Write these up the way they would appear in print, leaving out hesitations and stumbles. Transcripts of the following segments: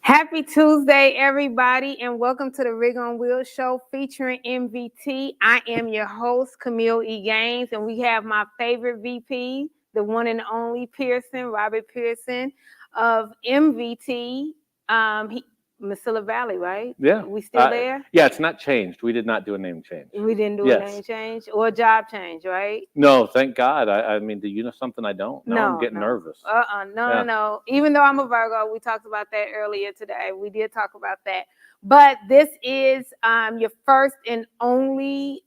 Happy Tuesday, everybody, and welcome to the Rig on Wheels show featuring MVT. I am your host, Kameel E. Gaines, and we have my favorite VP, the one and only Pierson, Robert Pierson of MVT, Mesilla Valley, right? Yeah. We still there? Yeah, it's not changed. We did not do a name change. We didn't do a name change or a job change, right? No, thank God. I mean, do you know something I don't? Now I'm getting nervous. No. Even though I'm a Virgo, we talked about that earlier today. We did talk about that. But this is your first and only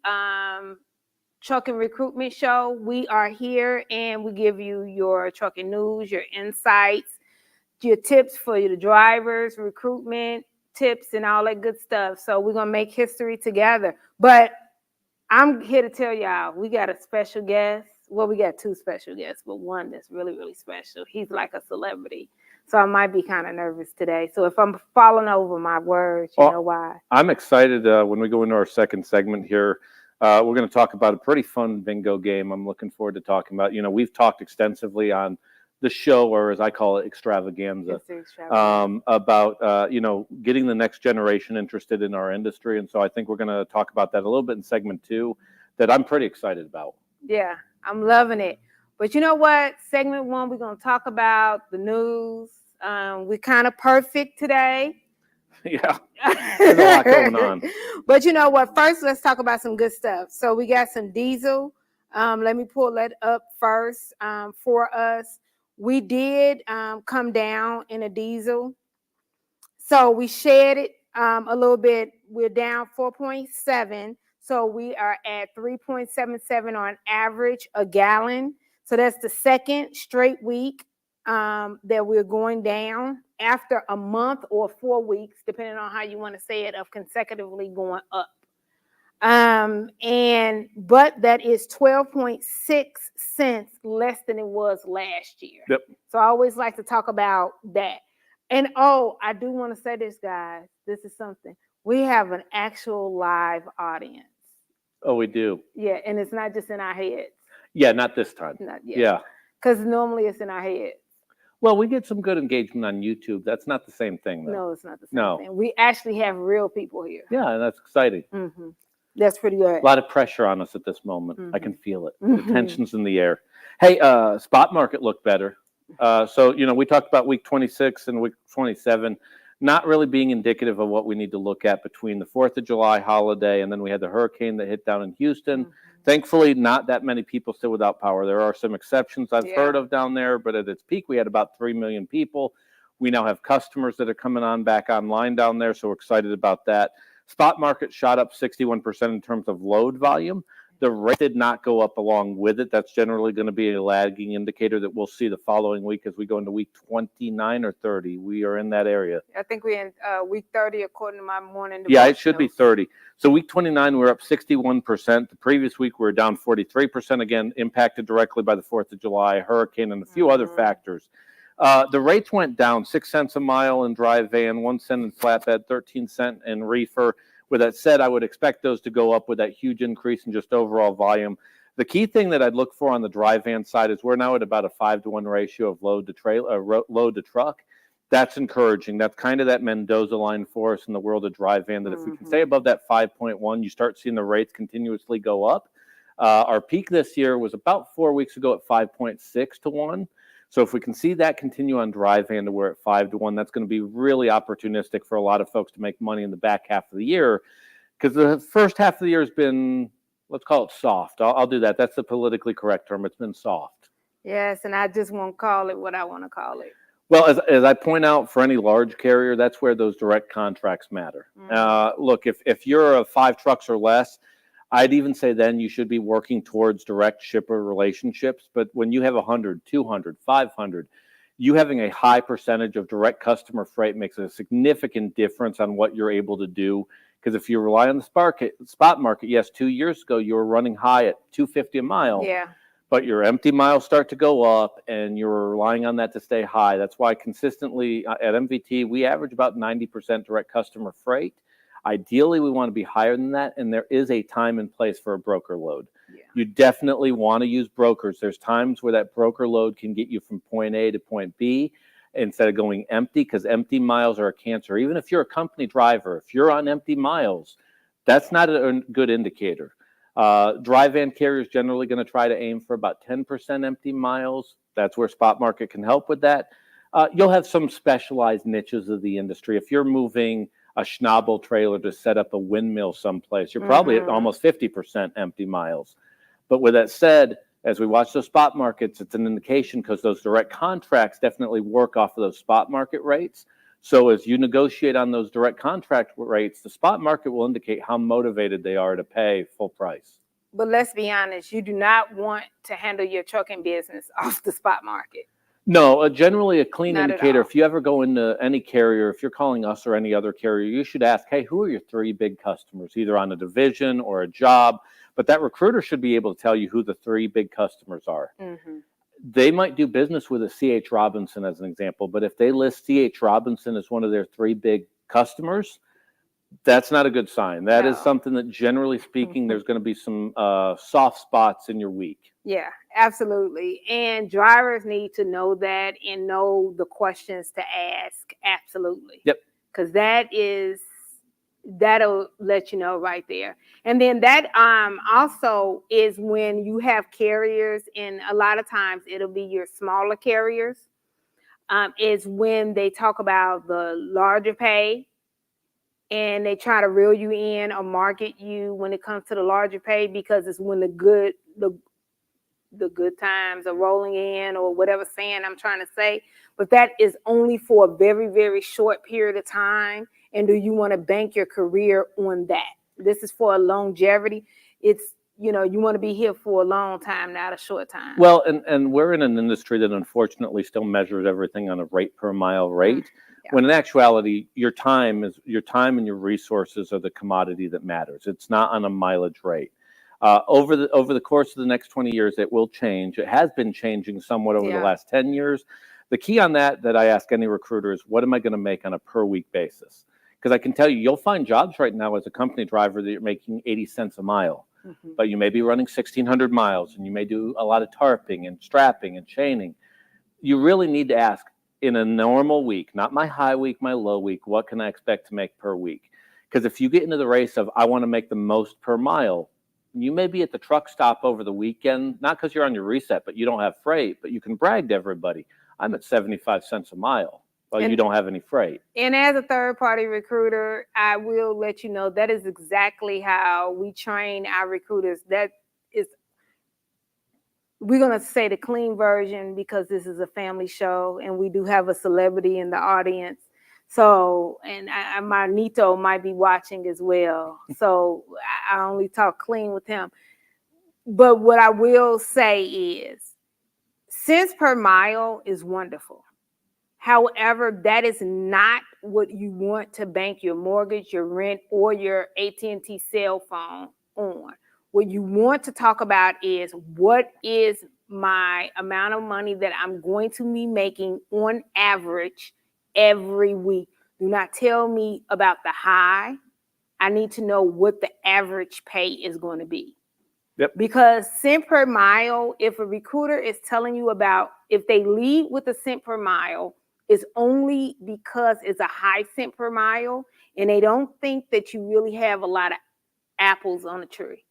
trucking recruitment show. We are here and we give you your trucking news, your insights, your tips for the drivers, recruitment tips, and all that good stuff. So we're going to make history together. But I'm here to tell y'all, we got a special guest. Well, we got two special guests, but one that's really, really special. He's like a celebrity. So I might be kind of nervous today. So if I'm falling over my words, you know why. I'm excited when we go into our second segment here. We're going to talk about a pretty fun bingo game. I'm looking forward to talking about, we've talked extensively on the show, or as I call it, extravaganza, about, getting the next generation interested in our industry. And so I think we're going to talk about that a little bit in segment 2 that I'm pretty excited about. Yeah, I'm loving it. But you know what? Segment 1, we're going to talk about the news. We're kind of perfect today. Yeah, there's a lot going on. But you know what? First, let's talk about some good stuff. So we got some diesel. Let me pull that up first for us. We did come down in a diesel. So we shared it a little bit. We're down 4.7. So we are at 3.77 on average a gallon. So that's the second straight week that we're going down after a month or 4 weeks, depending on how you want to say it, of consecutively going up. But that is 12.6 cents less than it was last year. Yep. So I always like to talk about that. And I do want to say this, guys. This is something. We have an actual live audience. Oh, we do. Yeah, and it's not just in our heads. Yeah, not this time. Yeah. Because normally it's in our heads. Well, we get some good engagement on YouTube. That's not the same thing, though. No, it's not the same thing. We actually have real people here. Yeah, and that's exciting. Mm-hmm. That's pretty good. A lot of pressure on us at this moment. Mm-hmm. I can feel it. The tension's in the air. Hey, spot market looked better. So, we talked about week 26 and week 27 not really being indicative of what we need to look at between the 4th of July holiday and then we had the hurricane that hit down in Houston. Mm-hmm. Thankfully, not that many people still without power. There are some exceptions I've heard of down there, but at its peak, we had about 3 million people. We now have customers that are coming back online down there, so we're excited about that. Spot market shot up 61% in terms of load volume. The rate did not go up along with it. That's generally going to be a lagging indicator that we'll see the following week as we go into week 29 or 30. We are in that area. I think we're in week 30 according to my morning. Yeah, it should be 30. So week 29, we're up 61%. The previous week, we were down 43%, again, impacted directly by the 4th of July, hurricane, and a few other factors. The rates went down 6 cents a mile in dry van, 1 cent in flatbed, 13 cents in reefer. With that said, I would expect those to go up with that huge increase in just overall volume. The key thing that I'd look for on the dry van side is we're now at about a 5-to-1 ratio of load to truck. That's encouraging. That's kind of that Mendoza line for us in the world of dry van, that if we can stay above that 5.1, you start seeing the rates continuously go up. Our peak this year was about 4 weeks ago at 5.6 to 1. So if we can see that continue on dry van to where at 5 to 1, that's going to be really opportunistic for a lot of folks to make money in the back half of the year. Because the first half of the year has been, let's call it soft. I'll do that. That's the politically correct term. It's been soft. Yes, and I just won't call it what I want to call it. Well, as I point out, for any large carrier, that's where those direct contracts matter. Look, if you're a 5 trucks or less, I'd even say then you should be working towards direct shipper relationships. But when you have 100, 200, 500, you having a high percentage of direct customer freight makes a significant difference on what you're able to do. Because if you rely on the spot market, yes, 2 years ago you were running high at $2.50 a mile. Yeah. But your empty miles start to go up, and you're relying on that to stay high. That's why consistently at MVT, we average about 90% direct customer freight. Ideally, we want to be higher than that, and there is a time and place for a broker load. Yeah. You definitely want to use brokers. There's times where that broker load can get you from point A to point B instead of going empty, because empty miles are a cancer. Even if you're a company driver, if you're on empty miles, that's not a good indicator. Dry van carriers generally going to try to aim for about 10% empty miles. That's where spot market can help with that. You'll have some specialized niches of the industry. If you're moving a Schnabel trailer to set up a windmill someplace, you're probably at almost 50% empty miles. But with that said, as we watch those spot markets, it's an indication, because those direct contracts definitely work off of those spot market rates. So as you negotiate on those direct contract rates, the spot market will indicate how motivated they are to pay full price. But let's be honest, you do not want to handle your trucking business off the spot market. No, generally a clean Not at indicator. all. If you ever go into any carrier, if you're calling us or any other carrier, you should ask, hey, who are your 3 big customers, either on a division or a job? But that recruiter should be able to tell you who the 3 big customers are. Mm-hmm. They might do business with a C.H. Robinson as an example, but if they list C.H. Robinson as one of their 3 big customers, that's not a good sign. That is something that, generally speaking, there's going to be some soft spots in your week. Yeah, absolutely. And drivers need to know that and know the questions to ask. Absolutely. Yep. Because that'll let you know right there. And then that also is when you have carriers, and a lot of times it'll be your smaller carriers, is when they talk about the larger pay, and they try to reel you in or market you when it comes to the larger pay, because it's when the good times are rolling in, or whatever saying I'm trying to say. But that is only for a very, very short period of time. And do you want to bank your career on that? This is for a longevity. It's, you want to be here for a long time, not a short time. Well, and we're in an industry that unfortunately still measures everything on a rate per mile rate. Yeah. When in actuality, your time and your resources are the commodity that matters. It's not on a mileage rate. Over the course of the next 20 years, it will change. It has been changing somewhat over the last 10 years. The key on that I ask any recruiter is, what am I going to make on a per week basis? Because I can tell you, you'll find jobs right now as a company driver that you're making 80 cents a mile, but you may be running 1,600 miles, and you may do a lot of tarping and strapping and chaining. You really need to ask, in a normal week, not my high week, my low week, what can I expect to make per week? Because if you get into the race of, I want to make the most per mile, you may be at the truck stop over the weekend, not because you're on your reset, but you don't have freight, but you can brag to everybody, I'm at 75 cents a mile. Well, you don't have any freight. And as a third-party recruiter, I will let you know that is exactly how we train our recruiters. That is, we're going to say the clean version, because this is a family show and we do have a celebrity in the audience. So, and my Nito might be watching as well. So I only talk clean with him. But what I will say is, cents per mile is wonderful. However, that is not what you want to bank your mortgage, your rent, or your AT&T cell phone on. What you want to talk about is, what is my amount of money that I'm going to be making on average every week? Do not tell me about the high. I need to know what the average pay is going to be. Yep. Because cent per mile, if a recruiter is telling you about, if they lead with a cent per mile, it's only because it's a high cent per mile, and they don't think that you really have a lot of apples on the tree.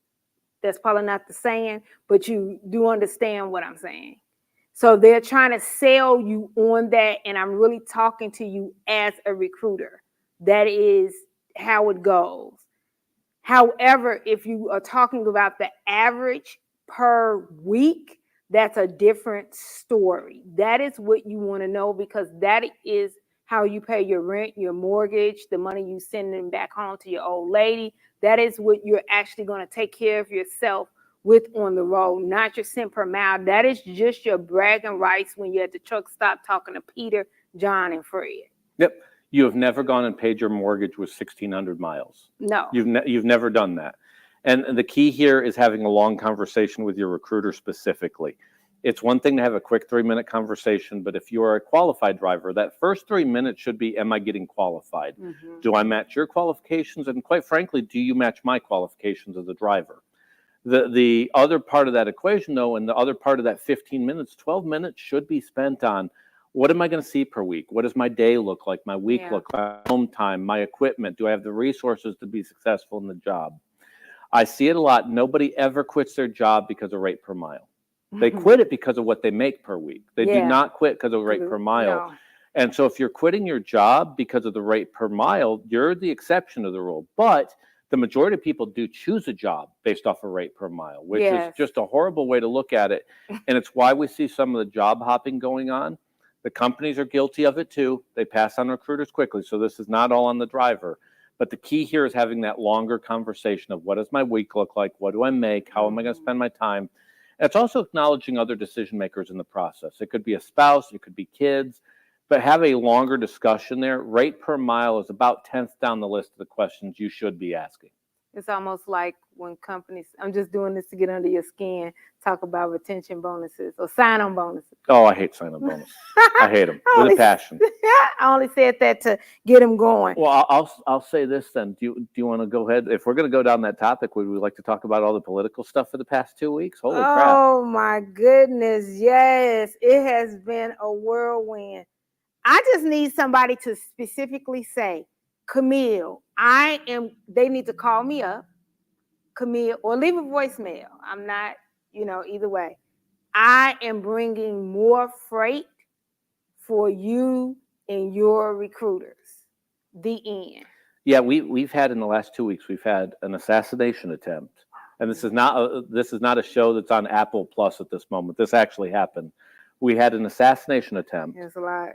That's probably not the saying, but you do understand what I'm saying. So they're trying to sell you on that, and I'm really talking to you as a recruiter. That is how it goes. However, if you are talking about the average per week, that's a different story. That is what you want to know, because that is how you pay your rent, your mortgage, the money you sending back home to your old lady. That is what you're actually going to take care of yourself with on the road, not your cent per mile. That is just your bragging rights when you're at the truck stop talking to Peter, John, and Fred. Yep. You have never gone and paid your mortgage with 1,600 miles. No. You've never done that. And the key here is having a long conversation with your recruiter specifically. It's one thing to have a quick 3-minute conversation, but if you are a qualified driver, that first 3 minutes should be, am I getting qualified? Mm-hmm. Do I match your qualifications? And quite frankly, do you match my qualifications as a driver? The other part of that equation, though, and the other part of that 15 minutes, 12 minutes should be spent on, what am I going to see per week? What does my day look like? My week look like? My home time, my equipment? Do I have the resources to be successful in the job? I see it a lot. Nobody ever quits their job because of rate per mile. They quit it because of what they make per week. They do not quit because of rate per mile. No. And so if you're quitting your job because of the rate per mile, you're the exception to the rule. But the majority of people do choose a job based off a rate per mile, which is just a horrible way to look at it. And it's why we see some of the job hopping going on. The companies are guilty of it too. They pass on recruiters quickly. So this is not all on the driver. But the key here is having that longer conversation of, what does my week look like? What do I make? How am I going to spend my time? And it's also acknowledging other decision makers in the process. It could be a spouse, it could be kids, but have a longer discussion there. Rate per mile is about 10th down the list of the questions you should be asking. It's almost like when companies, I'm just doing this to get under your skin, talk about retention bonuses or sign-on bonuses. Oh, I hate sign-on bonuses. I hate them with a passion. I only said that to get them going. Well, I'll say this then. Do you want to go ahead? If we're going to go down that topic, would we like to talk about all the political stuff for the past 2 weeks? Holy crap. Oh, my goodness. Yes, it has been a whirlwind. I just need somebody to specifically say, Kameel, they need to call me up, Kameel, or leave a voicemail. I'm not, either way. I am bringing more freight for you and your recruiters. The end. Yeah, we've had in the last 2 weeks, we've had an assassination attempt. And this is not a show that's on Apple Plus at this moment. This actually happened. We had an assassination attempt. There's a lot.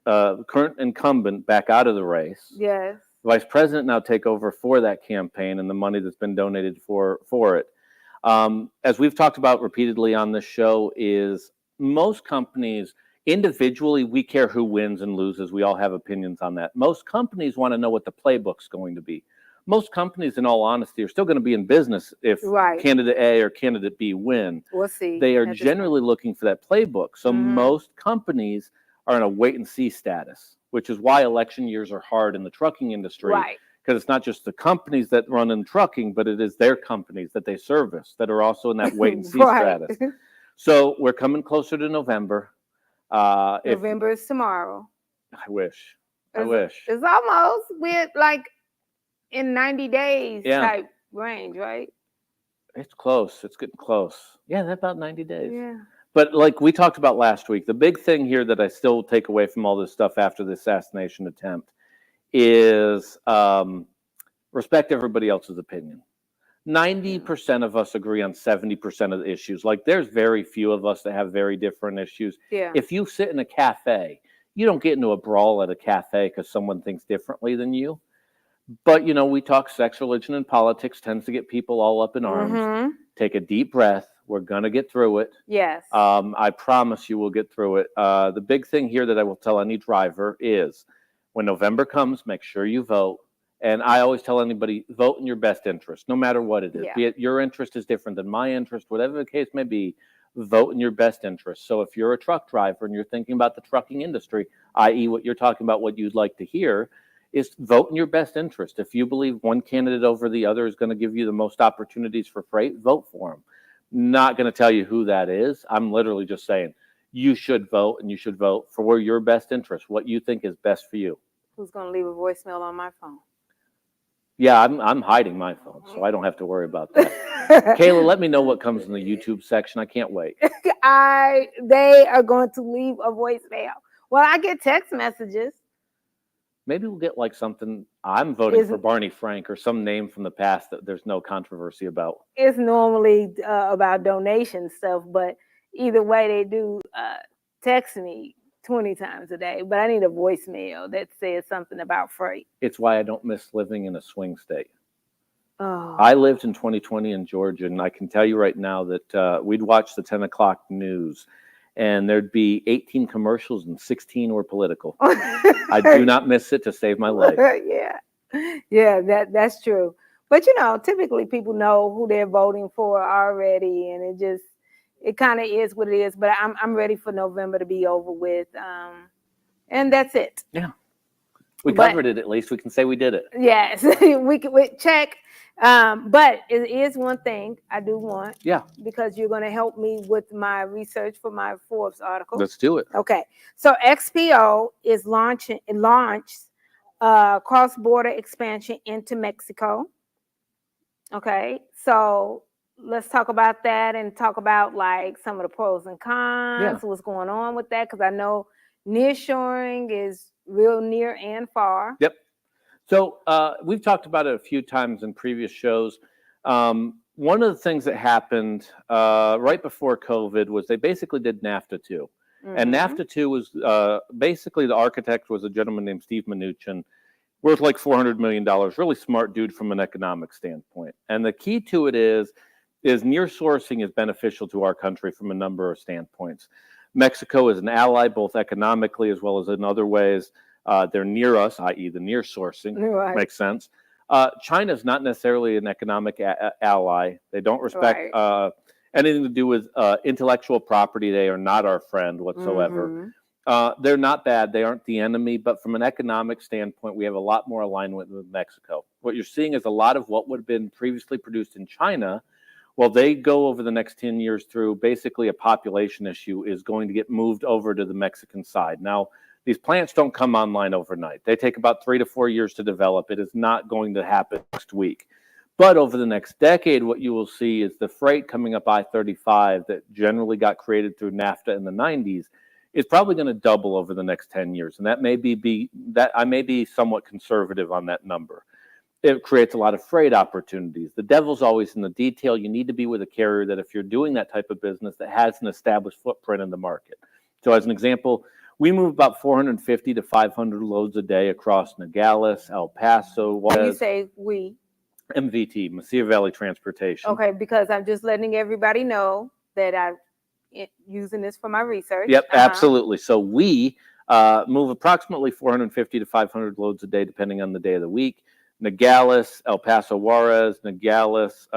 A current incumbent back out of the race. Yes. Vice president now take over for that campaign and the money that's been donated for it. As we've talked about repeatedly on this show, is most companies, individually, we care who wins and loses. We all have opinions on that. Most companies want to know what the playbook's going to be. Most companies, in all honesty, are still going to be in business if candidate A or candidate B win. We'll see. They are generally looking for that playbook. So most companies are in a wait-and-see status, which is why election years are hard in the trucking industry. Right. Because it's not just the companies that run in trucking, but it is their companies that they service that are also in that wait-and-see status. So we're coming closer to November. November is tomorrow. I wish. It's almost. We're like in 90 days type range, right? It's close. It's getting close. Yeah, that's about 90 days. Yeah. But like we talked about last week, the big thing here that I still take away from all this stuff after the assassination attempt is respect everybody else's opinion. 90% of us agree on 70% of the issues. Like there's very few of us that have very different issues. Yeah. If you sit in a cafe, you don't get into a brawl at a cafe because someone thinks differently than you. But, we talk sex, religion, and politics tends to get people all up in arms. Take a deep breath. We're going to get through it. Yes. I promise you we'll get through it. The big thing here that I will tell any driver is when November comes, make sure you vote. And I always tell anybody, vote in your best interest, no matter what it is. Yeah. Be it your interest is different than my interest, whatever the case may be, vote in your best interest. So if you're a truck driver and you're thinking about the trucking industry, i.e. what you're talking about, what you'd like to hear, is vote in your best interest. If you believe one candidate over the other is going to give you the most opportunities for freight, vote for them. Not going to tell you who that is. I'm literally just saying you should vote, and you should vote for your best interest, what you think is best for you. Who's going to leave a voicemail on my phone? Yeah, I'm hiding my phone, so I don't have to worry about that. Kayla, let me know what comes in the YouTube section. I can't wait. They are going to leave a voicemail. Well, I get text messages. Maybe we'll get like something. I'm voting for Barney Frank or some name from the past that there's no controversy about. It's normally about donation stuff, but either way, they do text me 20 times a day. But I need a voicemail that says something about freight. It's why I don't miss living in a swing state. Oh. I lived in 2020 in Georgia, and I can tell you right now that we'd watch the 10 o'clock news, and there'd be 18 commercials and 16 were political. I do not miss it to save my life. Yeah, that's true. But you know, typically people know who they're voting for already, and it kind of is what it is. But I'm ready for November to be over with, and that's it. Yeah, we covered it. At least we can say we did it. Yes, we check. But it is one thing I do want. Yeah. Because you're going to help me with my research for my Forbes article. Let's do it. Okay. So XPO is launched cross-border expansion into Mexico. Okay. So let's talk about that and talk about like some of the pros and cons, what's going on with that, because I know nearshoring is real near and far. Yep. So we've talked about it a few times in previous shows. One of the things that happened right before COVID was they basically did NAFTA 2. And NAFTA 2 was basically the architect was a gentleman named Steve Mnuchin, worth like $400 million, really smart dude from an economic standpoint. And the key to it is near sourcing is beneficial to our country from a number of standpoints. Mexico is an ally, both economically as well as in other ways. They're near us, i.e. the near sourcing, makes sense. China is not necessarily an economic ally. They don't respect anything to do with intellectual property. They are not our friend whatsoever. They're not bad. They aren't the enemy. But from an economic standpoint, we have a lot more alignment with Mexico. What you're seeing is a lot of what would have been previously produced in China, well, they go over the next 10 years through basically a population issue is going to get moved over to the Mexican side. Now, these plants don't come online overnight. They take about 3 to 4 years to develop. It is not going to happen next week. But over the next decade, what you will see is the freight coming up I-35 that generally got created through NAFTA in the 90s is probably going to double over the next 10 years. And that may be that I may be somewhat conservative on that number. It creates a lot of freight opportunities. The devil's always in the detail. You need to be with a carrier that if you're doing that type of business that has an established footprint in the market. So as an example, we move about 450 to 500 loads a day across Nogales, El Paso. When you say we? MVT, Mesilla Valley Transportation. Okay, because I'm just letting everybody know that I'm using this for my research. Yep, absolutely. So we move approximately 450 to 500 loads a day, depending on the day of the week. Nogales, El Paso Juarez, Reynoso,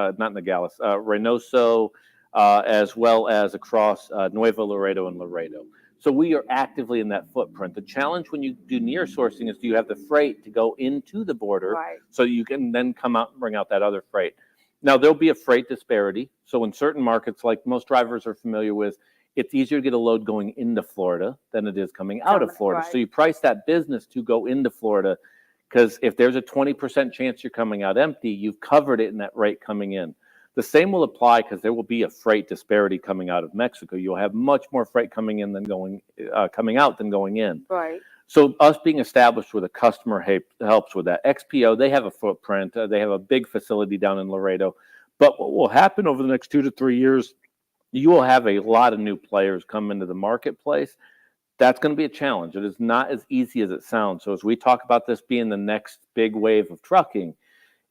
as well as across Nuevo Laredo and Laredo. So we are actively in that footprint. The challenge when you do near sourcing is do you have the freight to go into the border so you can then come out and bring out that other freight. Now, there'll be a freight disparity. So in certain markets, like most drivers are familiar with, it's easier to get a load going into Florida than it is coming out of Florida. So you price that business to go into Florida because if there's a 20% chance you're coming out empty, you've covered it in that rate coming in. The same will apply because there will be a freight disparity coming out of Mexico. You'll have much more freight coming in than coming out than going in. Right. So us being established with a customer helps with that. XPO, they have a footprint. They have a big facility down in Laredo. But what will happen over the next 2 to 3 years, you will have a lot of new players come into the marketplace. That's going to be a challenge. It is not as easy as it sounds. So as we talk about this being the next big wave of trucking,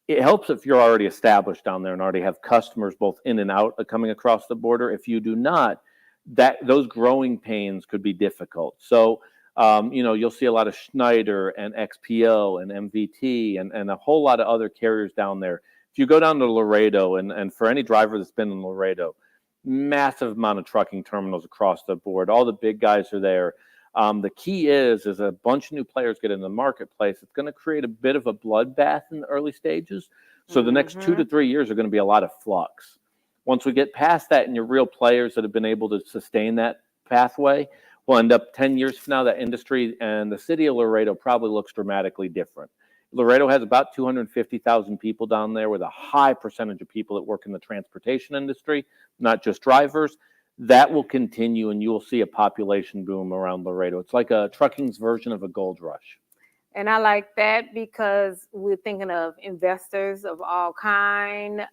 it helps if you're already established down there and already have customers both in and out coming across the border. If you do not, those growing pains could be difficult. So, you'll see a lot of Schneider and XPO and MVT and a whole lot of other carriers down there. If you go down to Laredo, and for any driver that's been in Laredo, massive amount of trucking terminals across the board. All the big guys are there. The key is a bunch of new players get in the marketplace. It's going to create a bit of a bloodbath in the early stages. So the next 2 to 3 years are going to be a lot of flux. Once we get past that and you're real players that have been able to sustain that pathway, we'll end up 10 years from now, that industry and the city of Laredo probably looks dramatically different. Laredo has about 250,000 people down there with a high percentage of people that work in the transportation industry, not just drivers. That will continue, and you will see a population boom around Laredo. It's like a trucking's version of a gold rush. And I like that because we're thinking of investors of all kind.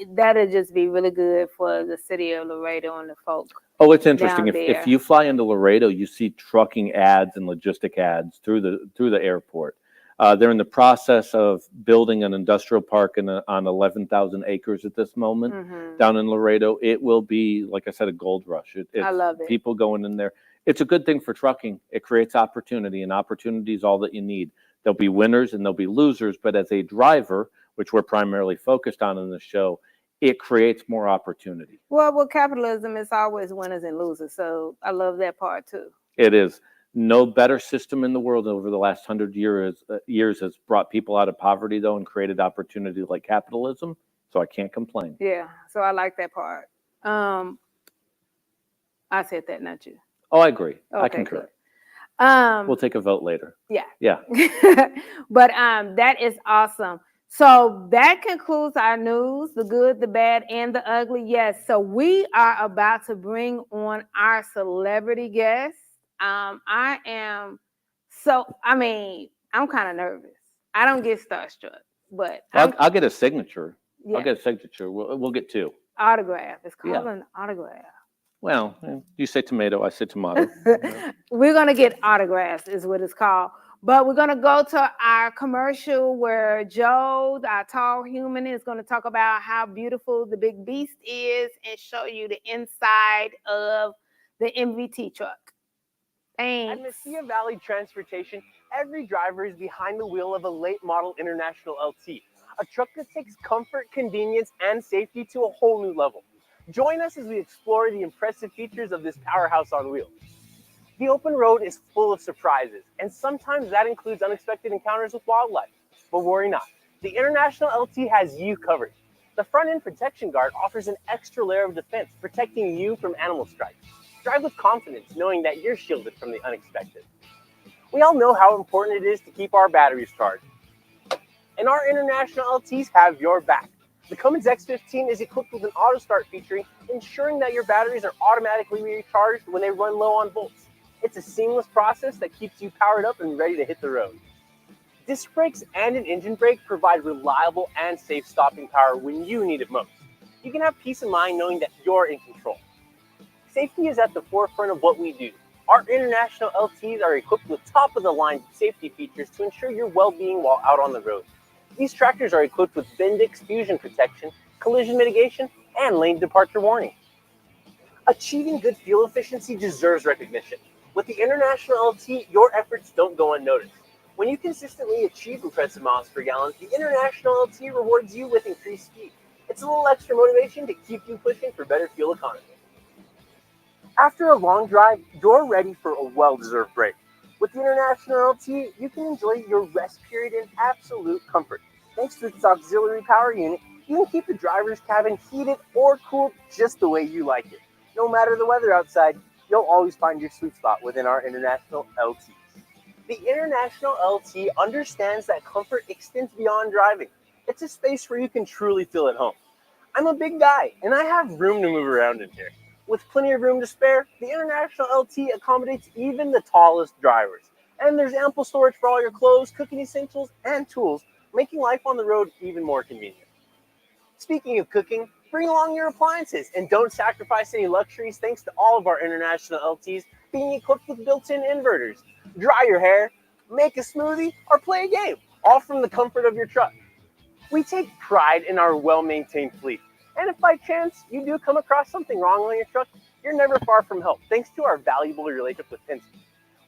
That'll just be really good for the city of Laredo and the folk. Oh, it's interesting. If you fly into Laredo, you see trucking ads and logistic ads through the airport. They're in the process of building an industrial park on 11,000 acres at this moment down in Laredo. It will be, like I said, a gold rush. I love it. People going in there. It's a good thing for trucking. It creates opportunity, and opportunity is all that you need. There'll be winners and there'll be losers, but as a driver, which we're primarily focused on in the show, it creates more opportunity. Well, with capitalism, it's always winners and losers. So I love that part too. It is. No better system in the world over the last 100 years has brought people out of poverty, though, and created opportunity like capitalism. So I can't complain. Yeah. So I like that part. I said that, not you. Oh, I agree. Okay, I concur. Good. We'll take a vote later. Yeah. Yeah. But that is awesome. So that concludes our news, the good, the bad, and the ugly. Yes. So we are about to bring on our celebrity guest. I'm kind of nervous. I don't get starstruck, but I'll get a signature. Yeah. I'll get a signature. We'll get two. Autograph. It's called an autograph. Well, you say tomato, I say tomato. We're going to get autographs is what it's called. But we're going to go to our commercial where Joe, our tall human, is going to talk about how beautiful the big beast is and show you the inside of the MVT truck. Thanks. At Mesilla Valley Transportation, every driver is behind the wheel of a late model International LT, a truck that takes comfort, convenience, and safety to a whole new level. Join us as we explore the impressive features of this powerhouse on wheels. The open road is full of surprises, and sometimes that includes unexpected encounters with wildlife. But worry not, the International LT has you covered. The front end protection guard offers an extra layer of defense, protecting you from animal strikes. Drive with confidence, knowing that you're shielded from the unexpected. We all know how important it is to keep our batteries charged, and our International LTs have your back. The Cummins X15 is equipped with an auto start feature, ensuring that your batteries are automatically recharged when they run low on volts. It's a seamless process that keeps you powered up and ready to hit the road. Disc brakes and an engine brake provide reliable and safe stopping power when you need it most. You can have peace of mind knowing that you're in control. Safety is at the forefront of what we do. Our International LTs are equipped with top-of-the-line safety features to ensure your well-being while out on the road. These tractors are equipped with Bendix fusion protection, collision mitigation, and lane departure warning. Achieving good fuel efficiency deserves recognition. With the International LT, your efforts don't go unnoticed. When you consistently achieve impressive miles per gallon, the International LT rewards you with increased speed. It's a little extra motivation to keep you pushing for better fuel economy. After a long drive, you're ready for a well-deserved break. With the International LT, you can enjoy your rest period in absolute comfort. Thanks to its auxiliary power unit, you can keep the driver's cabin heated or cooled just the way you like it. No matter the weather outside, you'll always find your sweet spot within our International LTs. The International LT understands that comfort extends beyond driving. It's a space where you can truly feel at home. I'm a big guy, and I have room to move around in here. With plenty of room to spare, the International LT accommodates even the tallest drivers. And there's ample storage for all your clothes, cooking essentials, and tools, making life on the road even more convenient. Speaking of cooking, bring along your appliances and don't sacrifice any luxuries thanks to all of our International LTs being equipped with built-in inverters. Dry your hair, make a smoothie, or play a game, all from the comfort of your truck. We take pride in our well-maintained fleet. And if by chance you do come across something wrong on your truck, you're never far from help thanks to our valuable relationship with Penske.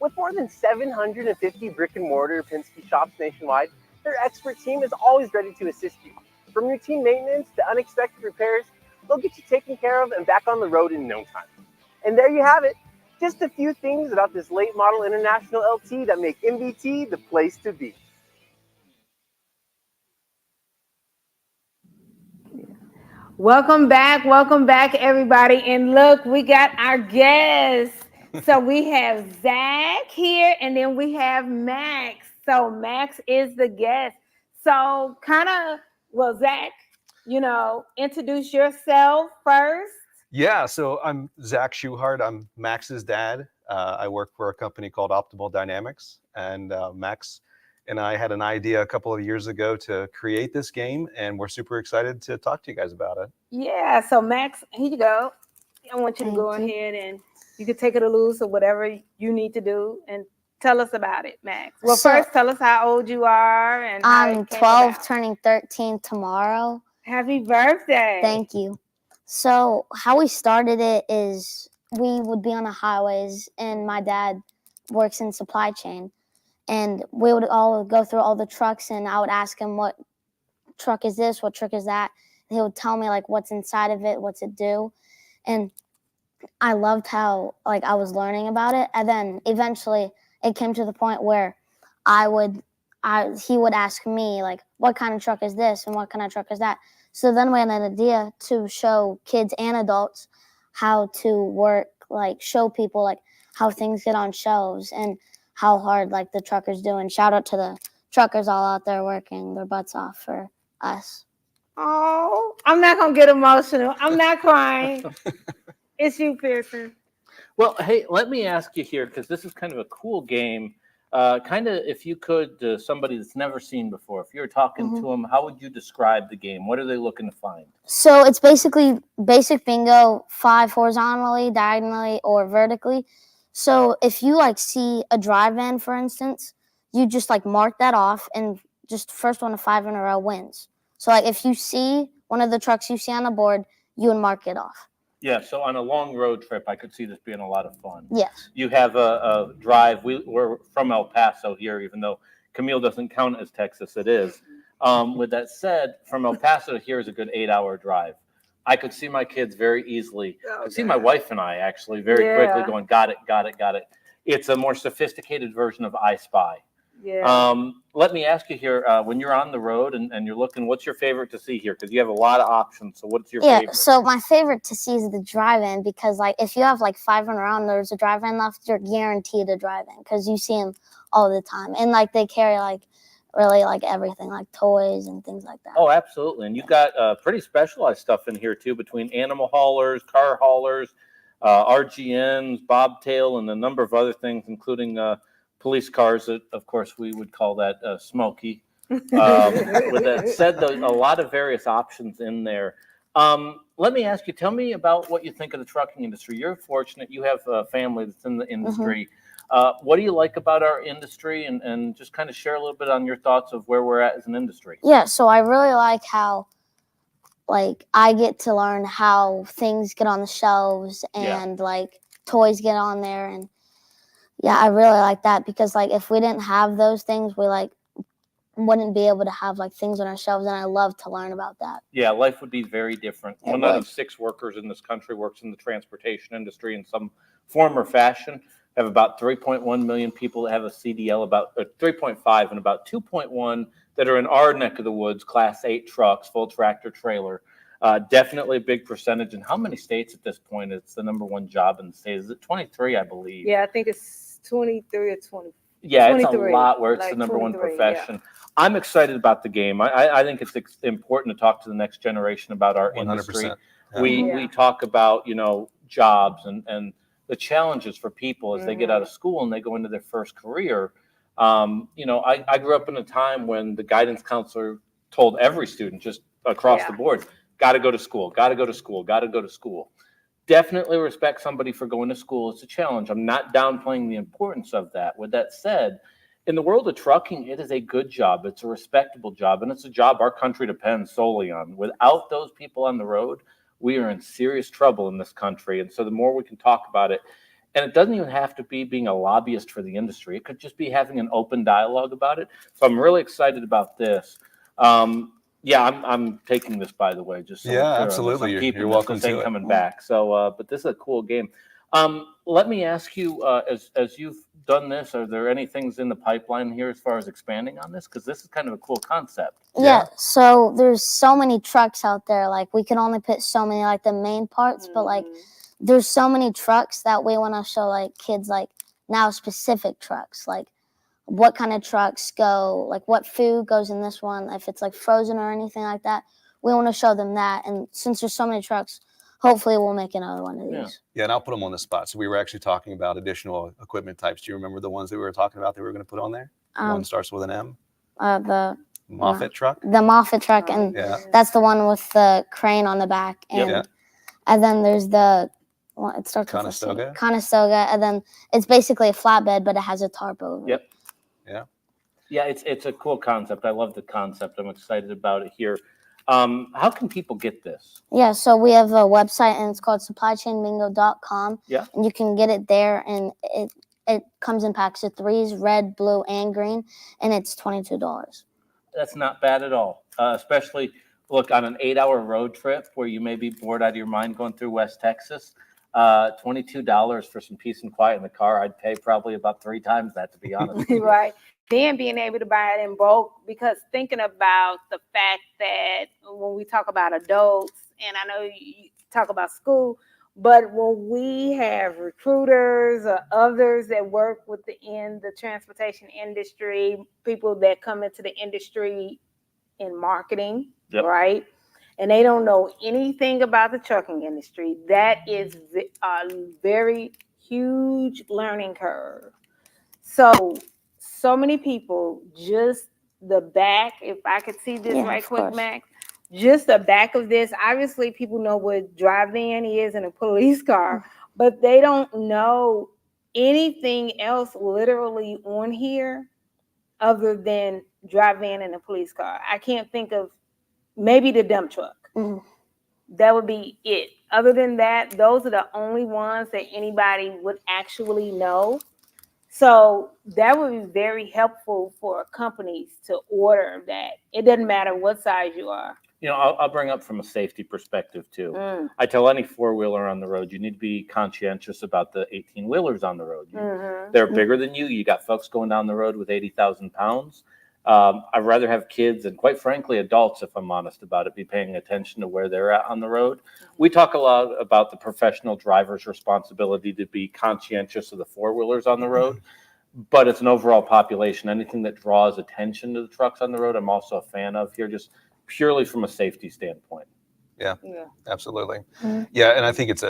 With more than 750 brick-and-mortar Penske shops nationwide, their expert team is always ready to assist you. From routine maintenance to unexpected repairs, they'll get you taken care of and back on the road in no time. And there you have it. Just a few things about this late model International LT that make MVT the place to be. Welcome back, everybody. And look, we got our guests. So we have Zach here, and then we have Max. So Max is the guest. So Zach, introduce yourself first. Yeah, so I'm Zach Schuhart. I'm Max's dad. I work for a company called Optimal Dynamics, and Max and I had an idea a couple of years ago to create this game, and we're super excited to talk to you guys about it. Yeah, so Max, here you go. I want you to go ahead and you can take it or lose or whatever you need to do and Tell us about it, Max. Well, So- first, tell us how old you are and how I'm it came 12, about. turning 13 tomorrow. Happy birthday. Thank you. So how we started it is we would be on the highways, and my dad works in supply chain, and we would all go through all the trucks, and I would ask him, what truck is this? What truck is that? And he would tell me like what's inside of it, what's it do. And I loved how like I was learning about it. And then eventually it came to the point where he would ask me like, what kind of truck is this and what kind of truck is that? So then we had an idea to show kids and adults how to work, like show people like how things get on shelves and how hard like the truckers do. And shout out to the truckers all out there working their butts off for us. Oh, I'm not going to get emotional. I'm not crying. It's you, Pierson. Well, hey, let me ask you here, because this is kind of a cool game. Kind of, if you could, somebody that's never seen before, if you were talking to them, how would you describe the game? What are they looking to find? So it's basically basic bingo, 5 horizontally, diagonally, or vertically. So if you like see a drive-in, for instance, you just like mark that off, and just first one to 5 in a row wins. So like if you see one of the trucks you see on the board, you would mark it off. Yeah, so on a long road trip, I could see this being a lot of fun. Yes. You have a drive. We're from El Paso here, even though Kameel doesn't count as Texas, it is. With that said, from El Paso to here is a good 8-hour drive. I could see my kids very easily. I could see my wife and I actually very quickly going, got it, got it, got it. It's a more sophisticated version of I Spy. Yeah. Let me ask you here, when you're on the road and you're looking, what's your favorite to see here? Because you have a lot of options. So what's your favorite? So my favorite to see is the drive-in, because like if you have like 5 in a row and there's a drive-in left, you're guaranteed a drive-in because you see them all the time. And like they carry like really like everything, like toys and things like that. Oh, absolutely. And you got pretty specialized stuff in here too, between animal haulers, car haulers, RGNs, bobtail, and a number of other things, including police cars. That, of course, we would call that smoky. With that said, though, a lot of various options in there. Let me ask you, tell me about what you think of the trucking industry. You're fortunate. You have a family that's in the industry. What do you like about our industry? And just kind of share a little bit on your thoughts of where we're at as an industry. Yeah, so I really like how like I get to learn how things get on the shelves and like toys get on there. And yeah, I really like that, because like if we didn't have those things, we like wouldn't be able to have like things on our shelves, and I love to learn about that. Yeah, life would be very different. One out of 6 workers in this country works in the transportation industry in some form or fashion. We have about 3.1 million people that have a CDL, about 3.5, and about 2.1 that are in our neck of the woods, Class 8 trucks, full tractor trailer. Definitely a big percentage. In how many states at this point? It's the #1 job in the state. Is it 23, I believe? Yeah, I think it's 23 or 20. Yeah, 23, it's a lot where it's like the #1 23, profession. I'm excited about the game. I think it's important to talk to the next generation about our 100%. industry. Yeah. We talk about, jobs and the challenges for people as they get out of school and they go into their first career. I grew up in a time when the guidance counselor told every student just across the board, got to go to school, got to go to school, got to go to school. Definitely respect somebody for going to school. It's a challenge. I'm not downplaying the importance of that. With that said, in the world of trucking, it is a good job. It's a respectable job, and it's a job our country depends solely on. Without those people on the road, we are in serious trouble in this country. And so the more we can talk about it, and it doesn't even have to be being a lobbyist for the industry. It could just be having an open dialogue about it. So I'm really excited about this. I'm taking this, by the way, just so absolutely. You're welcome to it. Coming back. So, but this is a cool game. Let me ask you, as you've done this, are there any things in the pipeline here as far as expanding on this? Because this is kind of a cool concept. Yeah, so there's so many trucks out there. Like we can only put so many, like the main parts, but like there's so many trucks that we want to show like kids like now specific trucks, like what kind of trucks go, like what food goes in this one, if it's like frozen or anything like that. We want to show them that. And since there's so many trucks, hopefully we'll make another one of these. Yeah, and I'll put them on the spot. So we were actually talking about additional equipment types. Do you remember the ones that we were talking about that we were going to put on there? One starts with an M. The Moffett truck. The Moffett truck, and that's the one with the crane on the back. And and then there's the Well, it starts with a C. Conestoga? Conestoga, and then it's basically a flatbed, but it has a tarp over Yep. it. Yeah, it's a cool concept. I love the concept. I'm excited about it here. How can people get this? Yeah, so we have a website, and it's called supplychainmingo.com. Yeah. And you can get it there, and it comes in packs of 3s, red, blue, and green, and it's $22. That's not bad at all. Especially, look, on an 8-hour road trip where you may be bored out of your mind going through West Texas, $22 for some peace and quiet in the car, I'd pay probably about 3 times that, to be honest with you. Right. Then being able to buy it in bulk, because thinking about the fact that when we talk about adults, and I know you talk about school, but when we have recruiters or others that work within the transportation industry, people that come into the industry in marketing, Yep. right? And they don't know anything about the trucking industry, that is a very huge learning curve. So many people, just the back, if I could see this Yeah, right of quick, course. Max, just the back of this, obviously people know what drive-in is and a police car, but they don't know anything else literally on here other than drive-in and a police car. I can't think of, maybe the dump truck. Mhm. That would be it. Other than that, those are the only ones that anybody would actually know. So that would be very helpful for companies to order that. It doesn't matter what size you are. You know, I'll bring up from a safety perspective too. Mm. I tell any 4-wheeler on the road, you need to be conscientious about the 18-wheelers on the road. Mm-hmm. They're bigger than you. You got folks going down the road with 80,000 pounds. I'd rather have kids and, quite frankly, adults, if I'm honest about it, be paying attention to where they're at on the road. We talk a lot about the professional driver's responsibility to be conscientious of the 4-wheelers on the road, but it's an overall population. Anything that draws attention to the trucks on the road, I'm also a fan of here, just purely from a safety standpoint. Yeah. Absolutely. Mhm. Yeah, and I think it's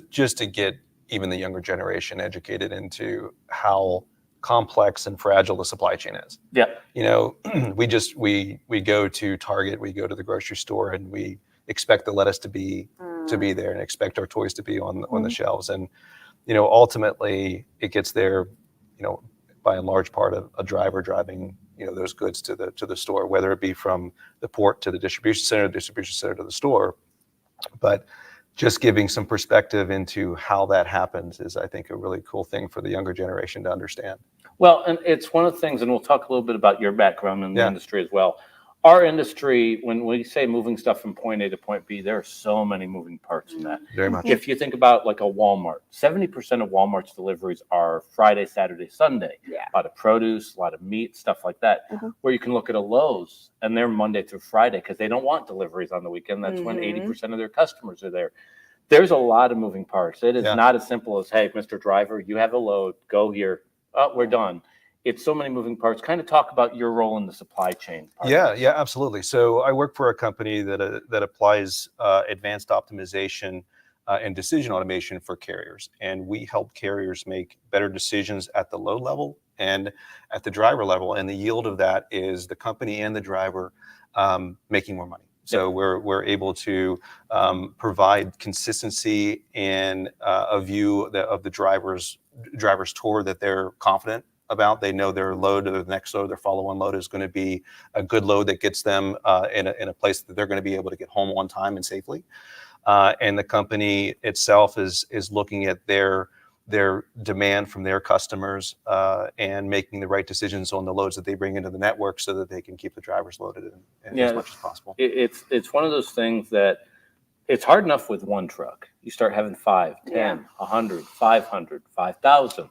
just to get even the younger generation educated into how complex and fragile the supply chain is. Yeah. You know, we go to Target, we go to the grocery store, and we expect the lettuce to be there, and expect our toys to be on the shelves. And ultimately it gets there, by in large part a driver driving those goods to the store, whether it be from the port to the distribution center to the store. But just giving some perspective into how that happens is, I think, a really cool thing for the younger generation to understand. Well, and it's one of the things, and we'll talk a little bit about your background in the Yeah. industry as well. Our industry, when we say moving stuff from point A to point B, there are so many moving parts in that. Very much. If you think about like a Walmart, 70% of Walmart's deliveries are Friday, Saturday, Sunday. Yeah. A lot of produce, a lot of meat, stuff like that. Mhm. Where you can look at a Lowe's, and they're Monday through Friday because they don't want deliveries on the weekend. That's when 80% of their customers are there. There's a lot of moving parts. It is Yeah. not as simple as, hey, Mr. Driver, you have a load, go here. Oh, we're done. It's so many moving parts. Kind of talk about your role in the supply chain part of Yeah, this. yeah, absolutely. So I work for a company that applies advanced optimization and decision automation for carriers, and we help carriers make better decisions at the load level and at the driver level. And the yield of that is the company and the driver making more money. So we're able to provide consistency and a view of the driver's tour that they're confident about. They know their load, or the next load, their follow-on load is going to be a good load that gets them in a place that they're going to be able to get home on time and safely. And the company itself is looking at their demand from their customers and making the right decisions on the loads that they bring into the network so that they can keep the drivers loaded as much as possible. It's one of those things that it's hard enough with one truck. You start having 5, 10, 100, 500, 5,000.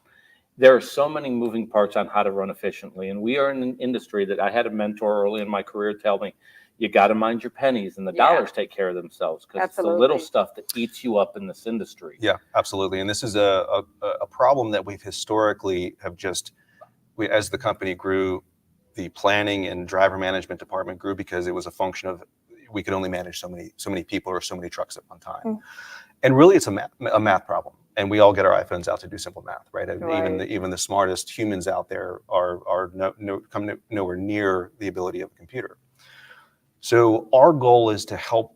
There are so many moving parts on how to run efficiently. And we are in an industry that I had a mentor early in my career tell me, you got to mind your pennies and the dollars take care of themselves, because it's the little stuff that eats you up in this industry. Yeah, absolutely. And this is a problem that we've historically as the company grew, the planning and driver management department grew because it was a function of we could only manage so many people or so many trucks at one time. And really it's a math problem. And we all get our iPhones out to do simple math, right? And even the smartest humans out there come nowhere near the ability of a computer. So our goal is to help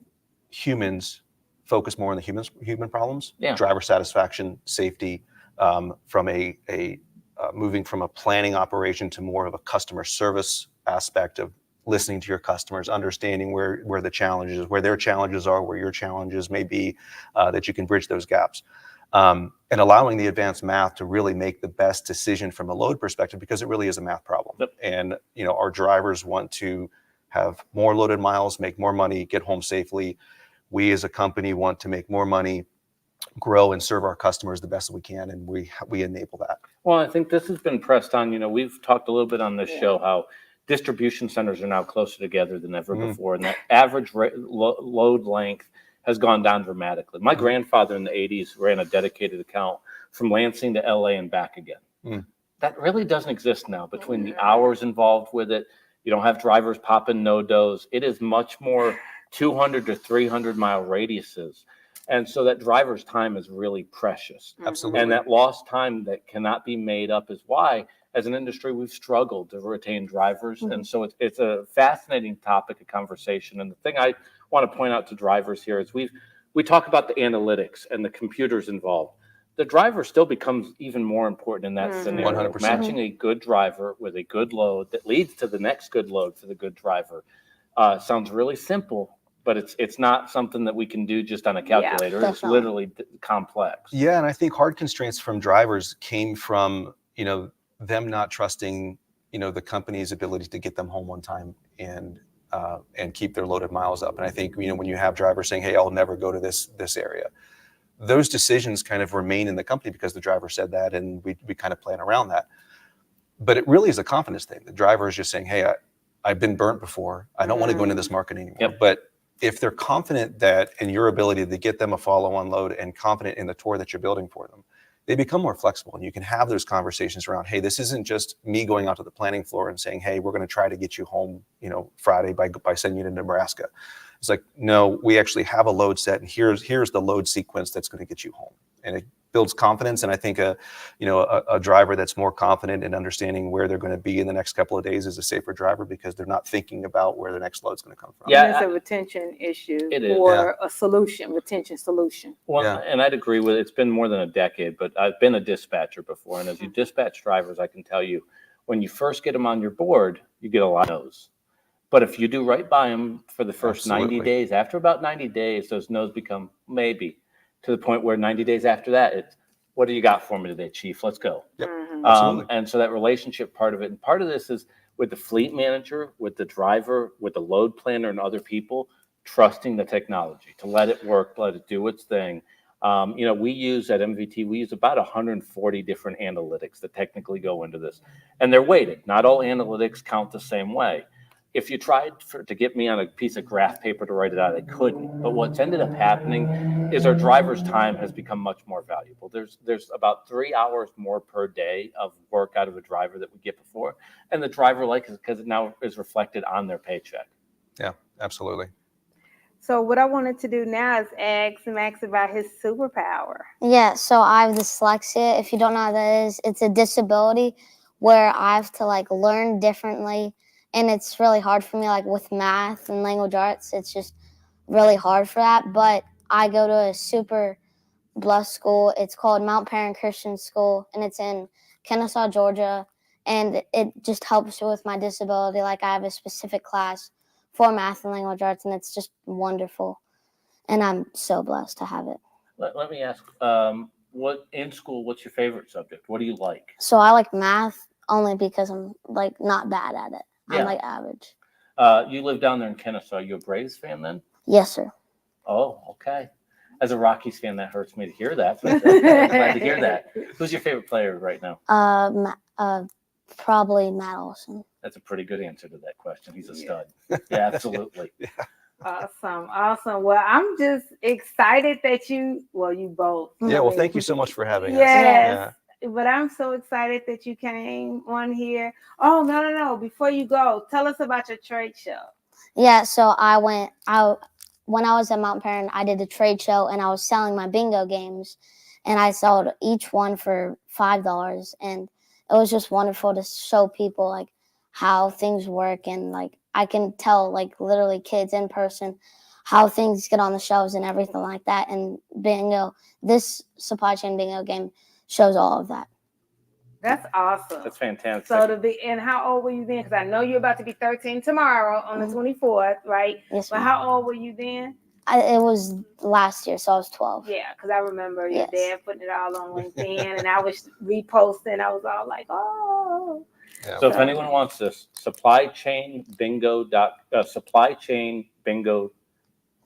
humans focus more on the human problems, Yeah. driver satisfaction, safety, from moving from a planning operation to more of a customer service aspect of listening to your customers, understanding where the challenges, where their challenges are, where your challenges may be, that you can bridge those gaps. And allowing the advanced math to really make the best decision from a load perspective, because it really is a math problem. Yep. And our drivers want to have more loaded miles, make more money, get home safely. We as a company want to make more money, grow and serve our customers the best that we can, and we enable that. Well, I think this has been pressed on. We've talked a little bit on this show how distribution centers are now closer together than ever before, and that average load length has gone down dramatically. My grandfather in the 80s ran a dedicated account from Lansing to LA and back again. That really doesn't exist now between the hours involved with it. You don't have drivers popping no-dos. It is much more 200 to 300 mile radiuses. And so that driver's time is really precious. Absolutely. And that lost time that cannot be made up is why, as an industry, we've struggled to retain drivers. And so it's a fascinating topic of conversation. And the thing I want to point out to drivers here is we talk about the analytics and the computers involved. The driver still becomes even more important in that scenario. 100%. Matching a good driver with a good load that leads to the next good load for the good driver sounds really simple, but it's not something that we can do just on a calculator. It's literally complex. Yeah, and I think hard constraints from drivers came from them not trusting the company's ability to get them home on time and keep their loaded miles up. And I think when you have drivers saying, "Hey, I'll never go to this area," those decisions kind of remain in the company because the driver said that, and we kind of plan around that. But it really is a confidence thing. The driver is just saying, "Hey, I've been burnt before. I don't want to go into this market anymore." Yep. But if they're confident that in your ability to get them a follow-on load and confident in the tour that you're building for them, they become more flexible, and you can have those conversations around, "Hey, this isn't just me going out to the planning floor and saying, 'Hey, we're going to try to get you home, Friday by sending you to Nebraska.'" It's like, "No, we actually have a load set, and here's the load sequence that's going to get you home." And it builds confidence. And I think a driver that's more confident in understanding where they're going to be in the next couple of days is a safer driver, because they're not thinking about where the next load's going to come from. Yeah, And it's a retention issue It is. or a retention solution. Well, and I'd agree with it. It's been more than a decade, but I've been a dispatcher before. And as you dispatch drivers, I can tell you, when you first get them on your board, you get a lot of no's. But if you do right by them for the first 90 days, after about 90 days, those no's become maybe, to the point where 90 days after that, it's, "What do you got for me today, Chief? Let's go." Yep. Absolutely. And so that relationship part of it, and part of this is with the fleet manager, with the driver, with the load planner and other people, trusting the technology to let it work, let it do its thing. We use at MVT, we use about 140 different analytics that technically go into this, and they're weighted. Not all analytics count the same way. If you tried to get me on a piece of graph paper to write it out, I couldn't. But what's ended up happening is our driver's time has become much more valuable. There's about 3 hours more per day of work out of a driver that we get before. And the driver likes it because it now is reflected on their paycheck. Yeah, absolutely. So what I wanted to do now is ask Max about his superpower. Yeah, so I have dyslexia. If you don't know what that is, it's a disability where I have to learn differently. And it's really hard for me, with math and language arts. It's just really hard for that. But I go to a super blessed school. It's called Mount Perrin Christian School, and it's in Kennesaw, Georgia. And it just helps with my disability. I have a specific class for math and language arts, and it's just wonderful. And I'm so blessed to have it. Let me ask, what's your favorite subject? What do you like? So I like math only because I'm not bad at it. Yeah. I'm average. You live down there in Kennesaw. Are you a Braves fan then? Yes, sir. Oh, okay. As a Rockies fan, that hurts me to hear that. But I'm glad to hear that. Who's your favorite player right now? Probably Matt Olson. That's a pretty good answer to that question. He's a stud. Yeah, absolutely. Awesome. Well, I'm just excited that you both. Yeah, well, thank you so much for having us. Yes. But I'm so excited that you came on here. Oh, no. Before you go, tell us about your trade show. Yeah, so when I was at Mount Perrin, I did a trade show, and I was selling my bingo games, and I sold each one for $5, and it was just wonderful to show people how things work, and I can tell literally kids in person how things get on the shelves and everything like that. And bingo, this supply chain bingo game shows all of that. That's awesome. That's fantastic. So and how old were you then? Because I know you're about to be 13 tomorrow on the 24th, right? Yes, But ma'am. how old were you then? It was last year, so I was 12. Yeah, because I remember your Yes. dad putting it all on LinkedIn, and I was reposting. I was all like, oh. Yeah. So if anyone wants this,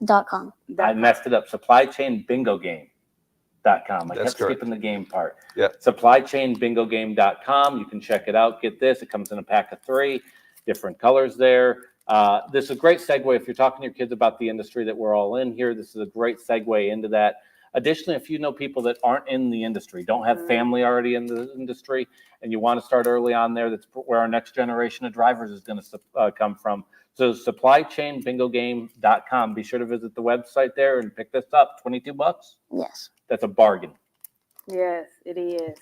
.com. I messed it up. supplychainbingogame.com. I That's kept correct. skipping the game part. Yeah. Supplychainbingogame.com. You can check it out. Get this. It comes in a pack of 3 different colors there. This is a great segue if you're talking to your kids about the industry that we're all in here. This is a great segue into that. Additionally, if you know people that aren't in the industry, don't have family already in the industry, and you want to start early on there, that's where our next generation of drivers is going to come from. So supplychainbingogame.com. Be sure to visit the website there and pick this up. $22. Yes. That's a bargain. Yes, it is.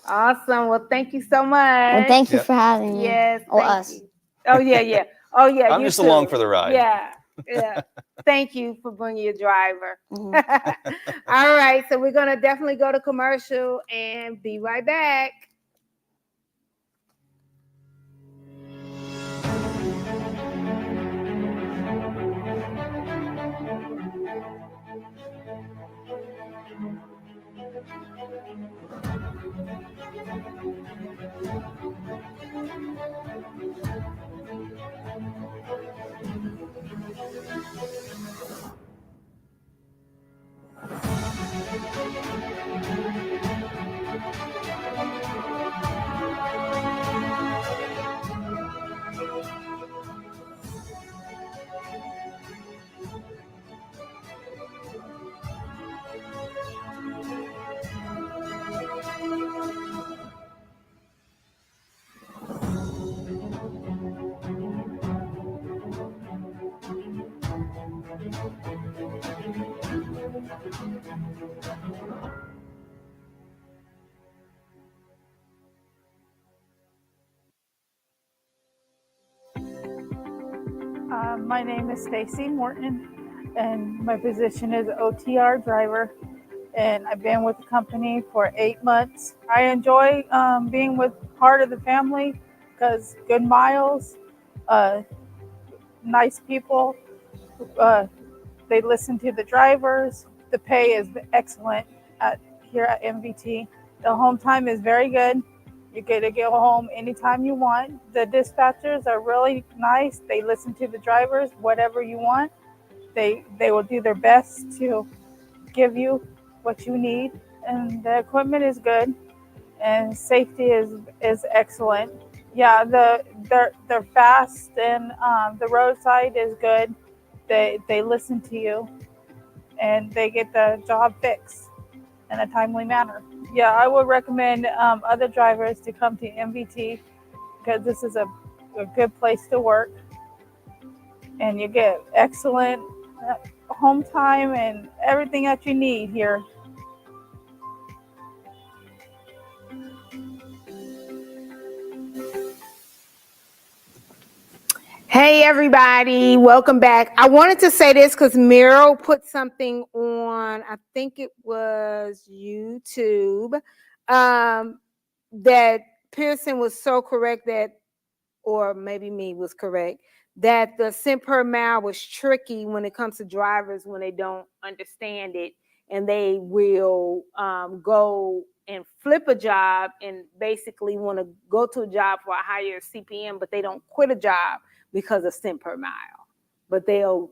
Awesome. Well, thank you so much. Well, thank you for having me. Yes. Or thank us. you. Oh, yeah. Oh, yeah. I'm you just too. along for the ride. Yeah. Thank you for bringing your driver. Mhm. All right. So we're going to definitely go to commercial and be right back. My name is Stacy Morton, and my position is OTR driver, and I've been with the company for 8 months. I enjoy being with part of the family because good miles, nice people, they listen to the drivers. The pay is excellent here at MVT. The home time is very good. You get to go home anytime you want. The dispatchers are really nice. They listen to the drivers, whatever you want. They will do their best to give you what you need. And the equipment is good, and safety is excellent. Yeah, they're fast, and the roadside is good. They listen to you, and they get the job fixed in a timely manner. Yeah, I would recommend other drivers to come to MVT because this is a good place to work, and you get excellent home time and everything that you need here. Hey, everybody. Welcome back. I wanted to say this because Meryl put something on, I think it was YouTube, that Pierson was so correct that, or maybe me was correct, that the cent per mile was tricky when it comes to drivers when they don't understand it, and they will go and flip a job and basically want to go to a job for a higher CPM, but they don't quit a job because of cent per mile, but they'll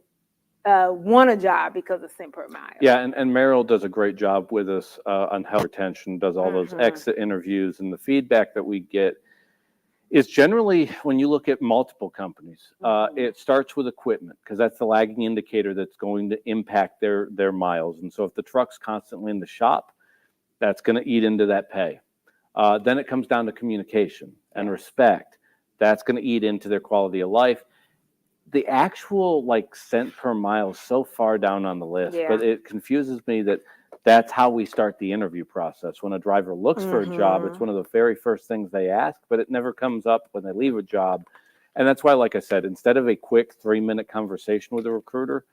want a job because of cent per mile. Yeah, and Meryl does a great job with us on health retention, does all those exit interviews, and the feedback that we get is generally, when you look at multiple companies, it starts with equipment, because that's the lagging indicator that's going to impact their miles. And so if the truck's constantly in the shop, that's going to eat into that pay. Then it comes down to communication and respect. That's going to eat into their quality of life. The actual cent per mile is so far down on the list, but it confuses me that that's how we start the interview process. When a driver looks for a job, it's one of the very first things they ask, but it never comes up when they leave a job. And that's why, like I said, instead of a quick 3-minute conversation with a recruiter,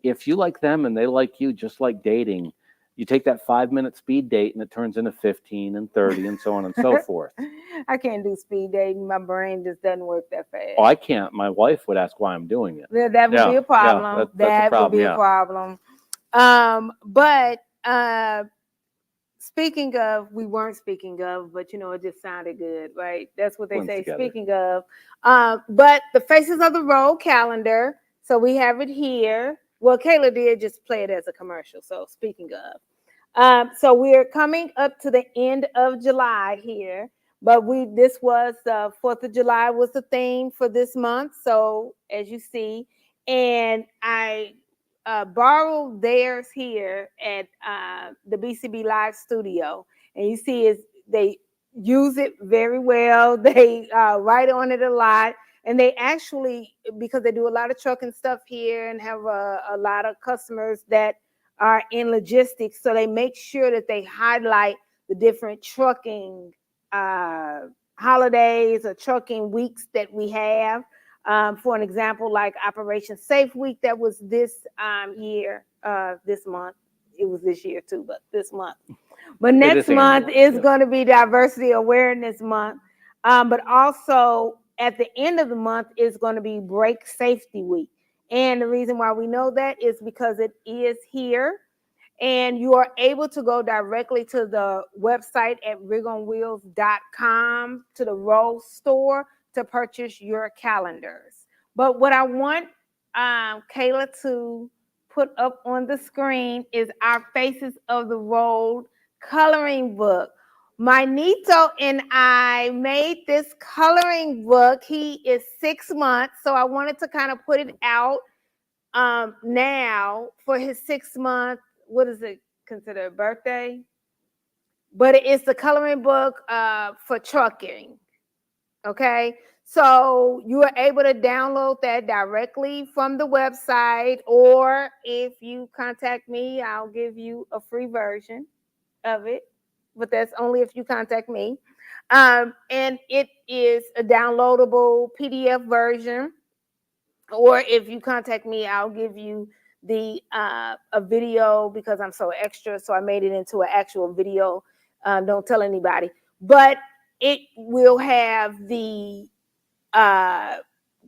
if you like them and they like you, just like dating, you take that 5-minute speed date and it turns into 15 and 30 and so on and so forth. I can't do speed dating. My brain just doesn't work that fast. Oh, I can't. My wife would ask why I'm doing it. That would be a problem. That's a problem, would be a problem. But speaking of, we weren't speaking of, but it just sounded good, right? That's what they Blends say. together. Speaking of, but the Faces of the Road calendar. So we have it here. Well, Kayla did just play it as a commercial. So speaking of, so we're coming up to the end of July here. But this was 4th of July was the theme for this month. So as you see, and I borrowed theirs here at the BCB Live studio. And you see they use it very well. They write on it a lot. And they actually, because they do a lot of trucking stuff here and have a lot of customers that are in logistics. So they make sure that they highlight the different trucking holidays or trucking weeks that we have. For an example, like Operation Safe Week, that was this year, this month. It was this year too, but this month. But next month is going to be Diversity Awareness Month. But also at the end of the month is going to be Brake Safety Week. And the reason why we know that is because it is here. And you are able to go directly to the website at rigonwheels.com to the Rose store to purchase your calendars. But what I want Kayla to put up on the screen is our Faces of the Road coloring book. My Nito and I made this coloring book. He is 6 months, so I wanted to kind of put it out now for his 6 month. What is it considered, a birthday? But it's the coloring book for trucking. Okay, so you are able to download that directly from the website, or if you contact me, I'll give you a free version of it. But that's only if you contact me. And it is a downloadable PDF version. Or if you contact me, I'll give you the a video because I'm so extra. So I made it into an actual video. Don't tell anybody. But it will have the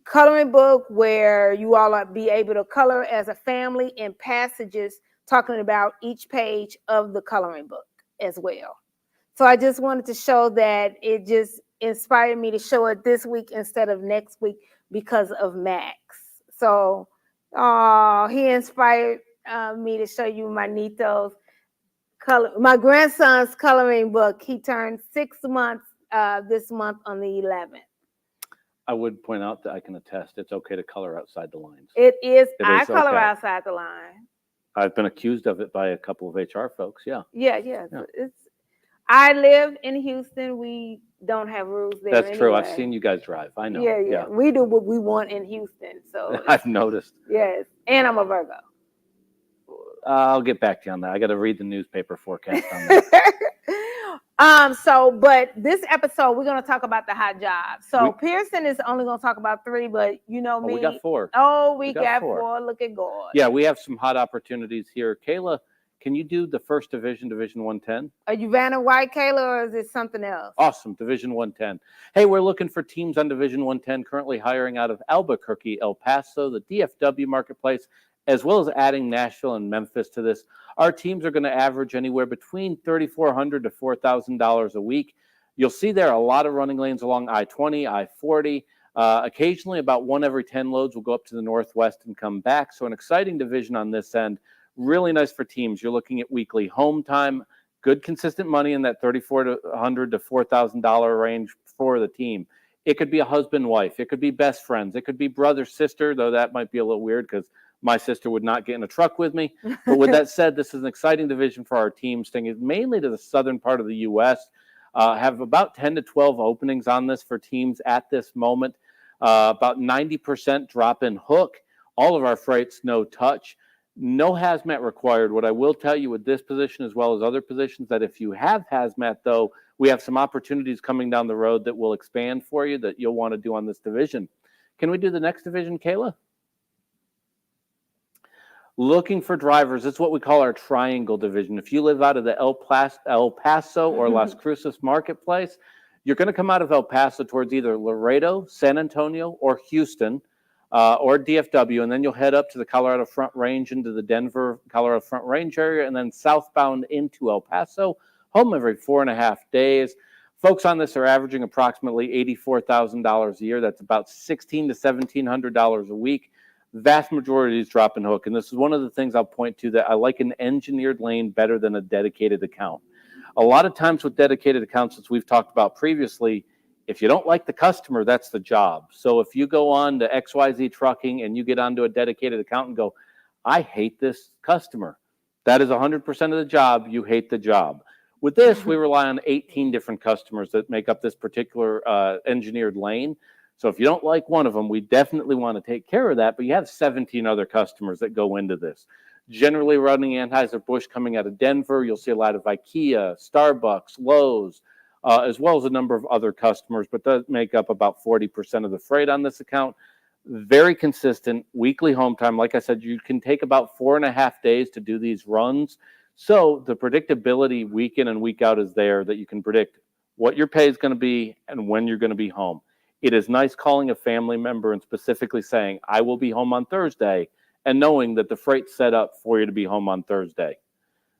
coloring book where you all will be able to color as a family and passages talking about each page of the coloring book as well. So I just wanted to show that. It just inspired me to show it this week instead of next week because of Max. So he inspired me to show you my Nito's my grandson's coloring book. He turned 6 months this month on the 11th. I would point out that I can attest it's okay to color outside the lines. It is. I color okay. outside the line. I've been accused of it by a couple of HR folks. Yeah. Yeah. I live in Houston. We don't have rules there. That's true. Anyway. I've seen you guys drive. I know. Yeah. We do what we want in Houston. So I've noticed. Yes. And I'm a Virgo. I'll get back to you on that. I got to read the newspaper forecast on that. But this episode, we're going to talk about the hot jobs. So Pierson is only going to talk about 3, but you know me. We got 4. Oh, we got 4. Look at God. Yeah, we have some hot opportunities here. Kayla, can you do the first division, Division 110? Are you Vanna White, Kayla, or is it something else? Awesome, Division 110. Hey, we're looking for teams on Division 110, currently hiring out of Albuquerque, El Paso, the DFW marketplace, as well as adding Nashville and Memphis to this. Our teams are going to average anywhere between $3,400 to $4,000 a week. You'll see there are a lot of running lanes along I-20, I-40. Occasionally, about 1 every 10 loads will go up to the northwest and come back. So an exciting division on this end. Really nice for teams. You're looking at weekly home time, good consistent money in that $3,400 to $4,000 range for the team. It could be a husband, wife. It could be best friends. It could be brother, sister, though that might be a little weird because my sister would not get in a truck with me. But with that said, this is an exciting division for our team, sticking mainly to the southern part of the U.S. Have about 10 to 12 openings on this for teams at this moment. About 90% drop-in hook. All of our freights, no touch. No hazmat required. What I will tell you with this position as well as other positions, that if you have hazmat, though, we have some opportunities coming down the road that will expand for you that you'll want to do on this division. Can we do the next division, Kayla? Looking for drivers. It's what we call our triangle division. If you live out of the El Paso or Las Cruces marketplace, you're going to come out of El Paso towards either Laredo, San Antonio, or Houston, or DFW, and then you'll head up to the Colorado Front Range into the Denver, Colorado Front Range area, and then southbound into El Paso, home every 4.5 days. Folks on this are averaging approximately $84,000 a year. That's about $1,600 to $1,700 a week. Vast majority is drop and hook. And this is one of the things I'll point to, that I like an engineered lane better than a dedicated account. A lot of times with dedicated accounts, as we've talked about previously, if you don't like the customer, that's the job. So if you go on to XYZ Trucking and you get onto a dedicated account and go, I hate this customer, that is 100% of the job. You hate the job. With this, we rely on 18 different customers that make up this particular engineered lane. So if you don't like one of them, we definitely want to take care of that. But you have 17 other customers that go into this. Generally running Anheuser-Busch coming out of Denver. You'll see a lot of IKEA, Starbucks, Lowe's, as well as a number of other customers, but does make up about 40% of the freight on this account. Very consistent weekly home time. Like I said, you can take about 4.5 days to do these runs. So the predictability week in and week out is there, that you can predict what your pay is going to be and when you're going to be home. It is nice calling a family member and specifically saying, I will be home on Thursday, and knowing that the freight's set up for you to be home on Thursday.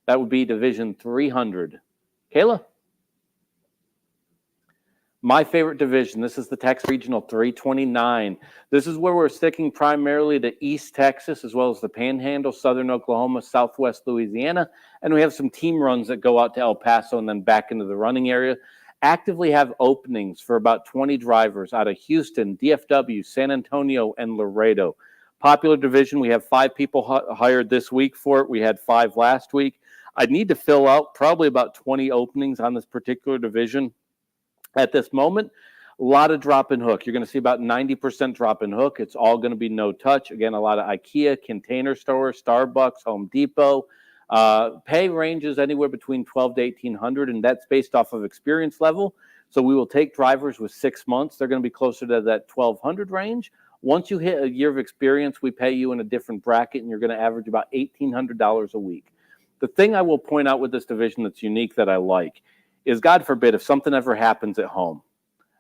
That would be Division 300. Kayla? My favorite division, this is the Texas Regional 329. This is where we're sticking primarily to East Texas, as well as the Panhandle, Southern Oklahoma, Southwest Louisiana. And we have some team runs that go out to El Paso and then back into the running area. Actively have openings for about 20 drivers out of Houston, DFW, San Antonio, and Laredo. Popular division, we have 5 people hired this week for it. We had 5 last week. I need to fill out probably about 20 openings on this particular division at this moment. A lot of drop and hook. You're going to see about 90% drop and hook. It's all going to be no touch. Again, a lot of IKEA, Container Store, Starbucks, Home Depot. Pay ranges anywhere between $1,200 to $1,800, and that's based off of experience level. So we will take drivers with 6 months. They're going to be closer to that $1,200 range. Once you hit a year of experience, we pay you in a different bracket, and you're going to average about $1,800 a week. The thing I will point out with this division that's unique that I like is, God forbid, if something ever happens at home,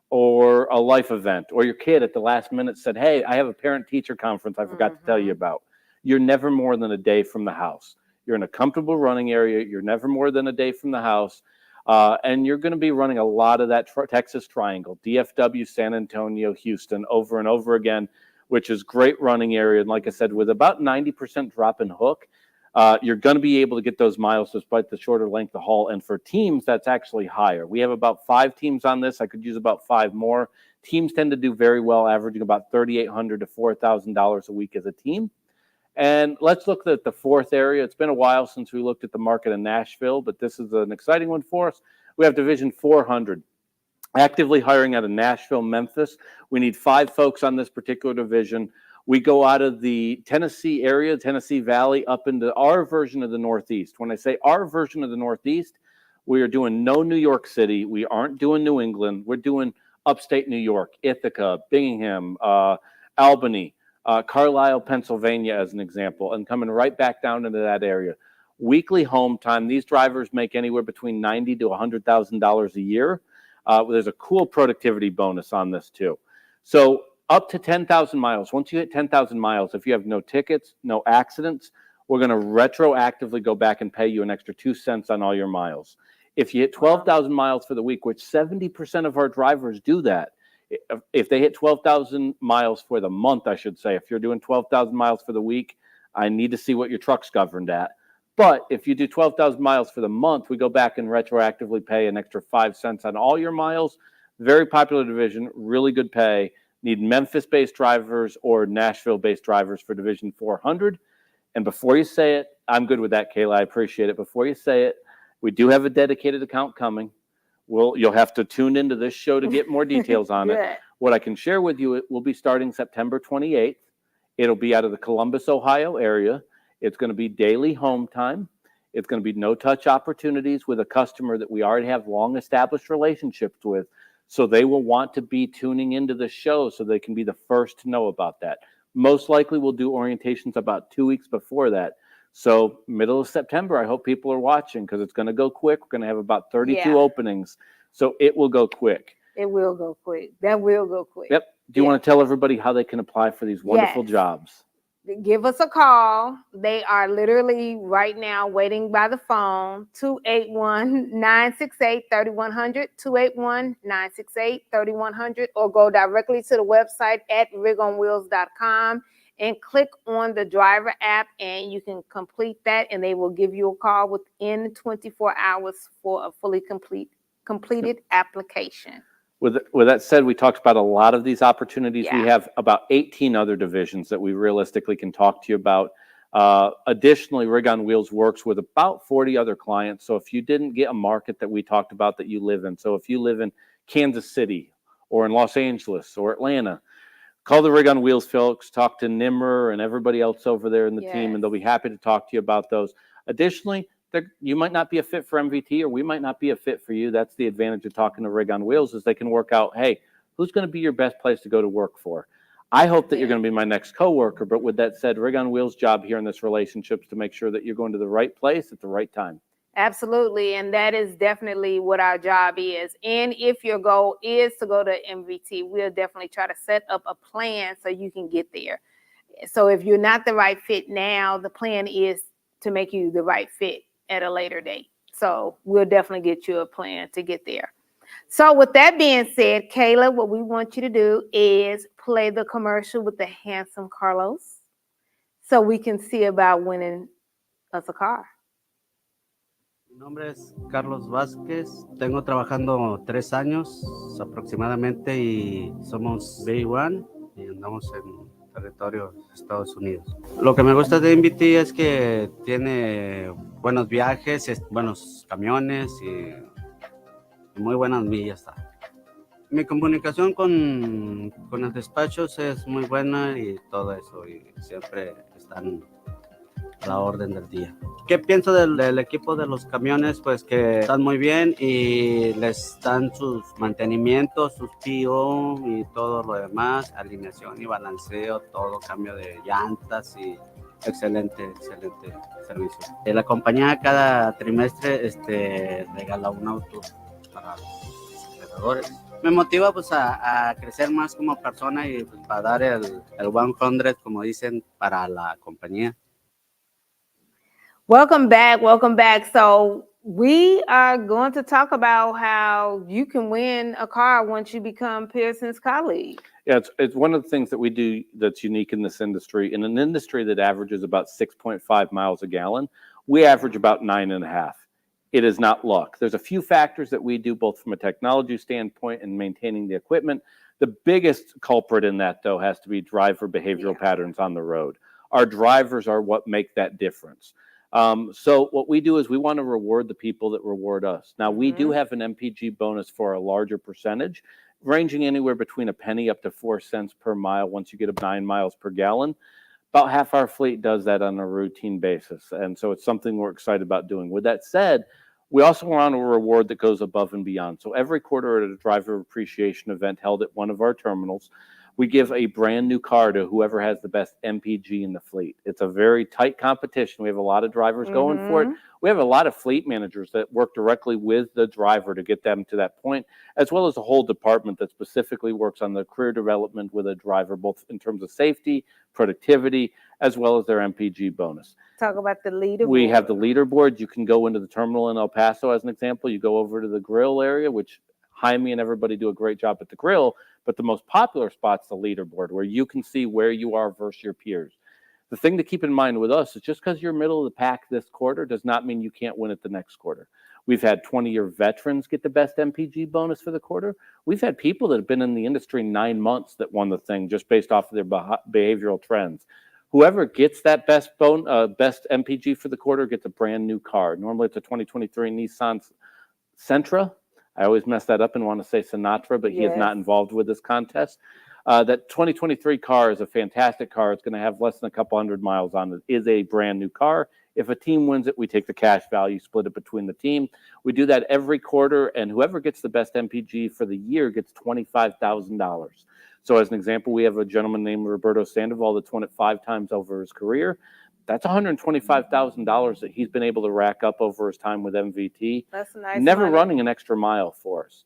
or a life event, or your kid at the last minute said, hey, I have a parent-teacher conference I forgot to tell you about. You're never more than a day from the house. You're in a comfortable running area. You're never more than a day from the house. And you're going to be running a lot of that Texas Triangle, DFW, San Antonio, Houston, over and over again, which is great running area. And like I said, with about 90% drop and hook, you're going to be able to get those miles despite the shorter length of haul. And for teams, that's actually higher. We have about 5 teams on this. I could use about 5 more. Teams tend to do very well, averaging about $3,800 to $4,000 a week as a team. And let's look at the 4th area. It's been a while since we looked at the market in Nashville, but this is an exciting one for us. We have Division 400, actively hiring out of Nashville, Memphis. We need 5 folks on this particular division. We go out of the Tennessee area, Tennessee Valley, up into our version of the Northeast. When I say our version of the Northeast, we are doing no New York City. We aren't doing New England. We're doing upstate New York, Ithaca, Bingham, Albany, Carlisle, Pennsylvania, as an example, and coming right back down into that area. Weekly home time. These drivers make anywhere between $90,000 to $100,000 a year. There's a cool productivity bonus on this too. So up to 10,000 miles. Once you hit 10,000 miles, if you have no tickets, no accidents, we're going to retroactively go back and pay you an extra 2 cents on all your miles. If you hit 12,000 miles for the week, which 70% of our drivers do that, if they hit 12,000 miles for the month, I should say, if you're doing 12,000 miles for the week, I need to see what your truck's governed at. But if you do 12,000 miles for the month, we go back and retroactively pay an extra 5 cents on all your miles. Very popular division, really good pay. Need Memphis-based drivers or Nashville-based drivers for Division 400. And before you say it, I'm good with that, Kayla. I appreciate it. Before you say it, we do have a dedicated account coming. You'll have to tune into this show to get more details on it. What I can share with you, it will be starting September 28th. It'll be out of the Columbus, Ohio area. It's going to be daily home time. It's going to be no-touch opportunities with a customer that we already have long-established relationships with. So they will want to be tuning into the show so they can be the first to know about that. Most likely we'll do orientations about 2 weeks before that. So middle of September, I hope people are watching because it's going to go quick. We're going to have about 32 openings. So it will go quick. It will go quick. That will go quick. Yep. Do you want to tell everybody how they can apply for these wonderful jobs? Give us a call. They are literally right now waiting by the phone, 281-968-3100, 281-968-3100, or go directly to the website at rigonwheels.com and click on the driver app, and you can complete that, and they will give you a call within 24 hours for a fully completed application. With that said, we talked about a lot of these opportunities. We have about 18 other divisions that we realistically can talk to you about. Additionally, Rig on Wheels works with about 40 other clients. So if you didn't get a market that we talked about that you live in, so if you live in Kansas City or in Los Angeles or Atlanta, call the Rig on Wheels folks, talk to Nimmer and everybody else over there in the team, and they'll be happy to talk to you about those. Additionally, you might not be a fit for MVT, or we might not be a fit for you. That's the advantage of talking to Rig on Wheels, is they can work out, hey, who's going to be your best place to go to work for? I hope that you're going to be my next coworker. But with that said, Rig on Wheels' job here in this relationship is to make sure that you're going to the right place at the right time. Absolutely. And that is definitely what our job is. And if your goal is to go to MVT, we'll definitely try to set up a plan so you can get there. So if you're not the right fit now, the plan is to make you the right fit at a later date. So we'll definitely get you a plan to get there. So with that being said, Kayla, what we want you to do is play the commercial with the handsome Carlos so we can see about winning us a car. Mi nombre es Carlos Vázquez. Tengo trabajando 3 años aproximadamente y somos B1 y andamos en territorio de Estados Unidos. Lo que me gusta de MVT es que tiene buenos viajes, buenos camiones y muy buenas millas. Mi comunicación con los despachos es muy buena y todo eso, y siempre están a la orden del día. ¿Qué pienso del equipo de los camiones? Pues que están muy bien y les dan sus mantenimientos, sus PO y todo lo demás, alineación y balanceo, todo, cambio de llantas y excelente servicio. La compañía cada trimestre regala un auto para los operadores. Me motiva pues a crecer más como persona y pues, para dar el 100, como dicen, para la compañía. Welcome back. So we are going to talk about how you can win a car once you become Pierson's colleague. Yeah, it's one of the things that we do that's unique in this industry. In an industry that averages about 6.5 miles a gallon, we average about 9.5. It is not luck. There's a few factors that we do both from a technology standpoint and maintaining the equipment. The biggest culprit in that, though, has to be driver behavioral patterns on the road. Our drivers are what make that difference. So what we do is we want to reward the people that reward us. Now, we do have an MPG bonus for a larger percentage, ranging anywhere between a penny up to 4 cents per mile once you get up 9 miles per gallon. About half our fleet does that on a routine basis. And so it's something we're excited about doing. With that said, we also want a reward that goes above and beyond. So every quarter at a driver appreciation event held at one of our terminals, we give a brand new car to whoever has the best MPG in the fleet. It's a very tight competition. We have a lot of drivers going for it. We have a lot of fleet managers that work directly with the driver to get them to that point, as well as a whole department that specifically works on the career development with a driver, both in terms of safety, productivity, as well as their MPG bonus. Talk about the leaderboard. We have the leaderboard. You can go into the terminal in El Paso, as an example. You go over to the grill area, which Jaime and everybody do a great job at the grill, but the most popular spot's the leaderboard, where you can see where you are versus your peers. The thing to keep in mind with us is just because you're middle of the pack this quarter does not mean you can't win it the next quarter. We've had 20-year veterans get the best MPG bonus for the quarter. We've had people that have been in the industry 9 months that won the thing just based off of their behavioral trends. Whoever gets that best MPG for the quarter gets a brand new car. Normally it's a 2023 Nissan Sentra. I always mess that up and want to say Sinatra, but he is not involved with this contest. That 2023 car is a fantastic car. It's going to have less than a couple hundred miles on it. It is a brand new car. If a team wins it, we take the cash value, split it between the team. We do that every quarter, and whoever gets the best MPG for the year gets $25,000. So as an example, we have a gentleman named Roberto Sandoval that's won it 5 times over his career. That's $125,000 that he's been able to rack up over his time with MVT. That's nice. Never money. running an extra mile for us.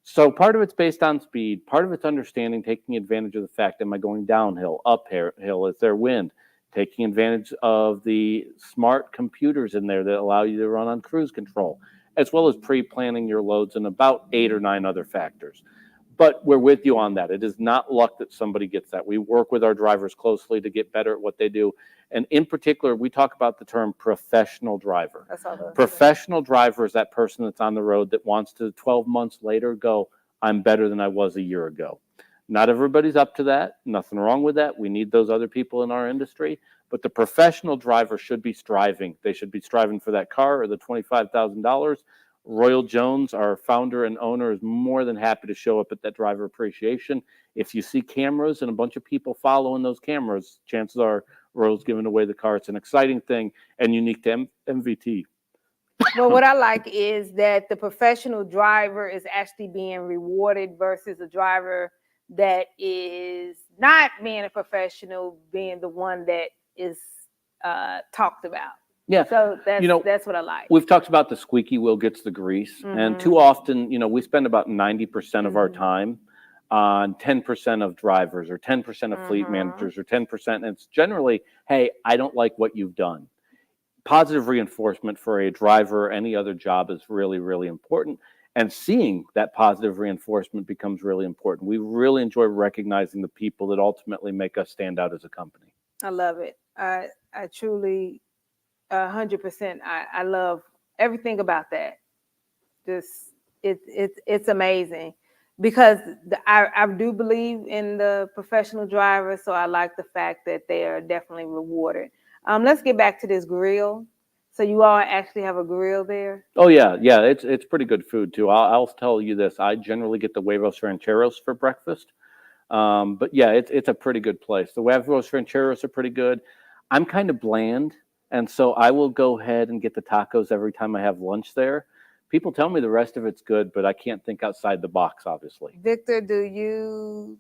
So part of it's based on speed. Part of it's understanding, taking advantage of the fact, am I going downhill, uphill? Is there wind? Taking advantage of the smart computers in there that allow you to run on cruise control, as well as pre-planning your loads and about 8 or 9 other factors. But we're with you on that. It is not luck that somebody gets that. We work with our drivers closely to get better at what they do. And in particular, we talk about the term professional driver. That's all. Professional driver is that person that's on the road that wants to 12 months later go, I'm better than I was a year ago. Not everybody's up to that. Nothing wrong with that. We need those other people in our industry. But the professional driver should be striving. They should be striving for that car or the $25,000. Royal Jones, our founder and owner, is more than happy to show up at that driver appreciation. If you see cameras and a bunch of people following those cameras, chances are Royal's giving away the car. It's an exciting thing and unique to MVT. Well, what I like is that the professional driver is actually being rewarded versus a driver that is not being a professional, being the one that is talked about. Yeah. So that's what I like. We've talked about the squeaky wheel gets the grease. And too often, we spend about 90% of our time on 10% of drivers or 10% of fleet managers or 10%. And it's generally, hey, I don't like what you've done. Positive reinforcement for a driver or any other job is really, really important. And seeing that positive reinforcement becomes really important. We really enjoy recognizing the people that ultimately make us stand out as a company. I love it. I truly, 100%. I love everything about that. Just it's amazing because I do believe in the professional driver. So I like the fact that they are definitely rewarded. Let's get back to this grill. So you all actually have a grill there? Oh yeah, it's pretty good food too. I'll tell you this: I generally get the huevos rancheros for breakfast, but yeah, it's a pretty good place. The huevos rancheros are pretty good. I'm kind of bland, and so I will go ahead and get the tacos every time I have lunch there. People tell me the rest of it's good, but I can't think outside the box, obviously. Victor, do you?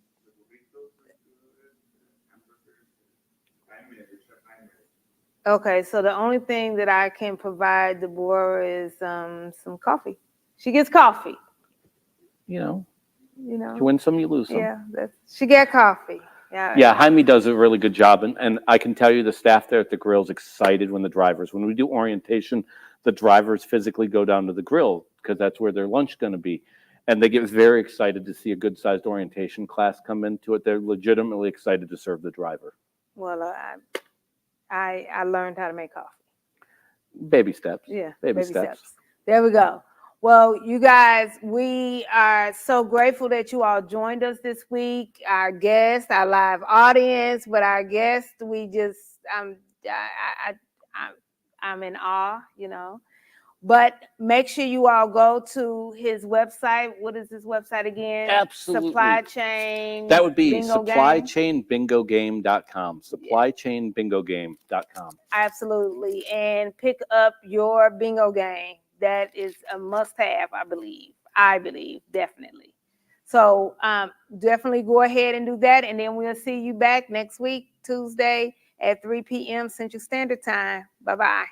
Okay, so the only thing that I can provide Deborah is some coffee. She gets coffee. You win some, you lose some. Yeah, she get coffee. Yeah, Jaime does a really good job, and I can tell you the staff there at the grill is excited when we do orientation, the drivers physically go down to the grill because that's where their lunch is going to be, and they get very excited to see a good-sized orientation class come into it. They're legitimately excited to serve the driver. Well, I learned how to make coffee. Baby steps. Yeah, baby steps. There we go. Well, you guys, we are so grateful that you all joined us this week. Our guests, our live audience, but our guests, we just, I'm in awe, But make sure you all go to his website. What is his website again? Absolutely. Supply Chain. That would be Bingo supplychainbingogame.com. Supplychainbingogame.com. Absolutely. And pick up your bingo game. That is a must-have, I believe, definitely. So definitely go ahead and do that. And then we'll see you back next week, Tuesday at 3 p.m. Central Standard Time. Bye-bye.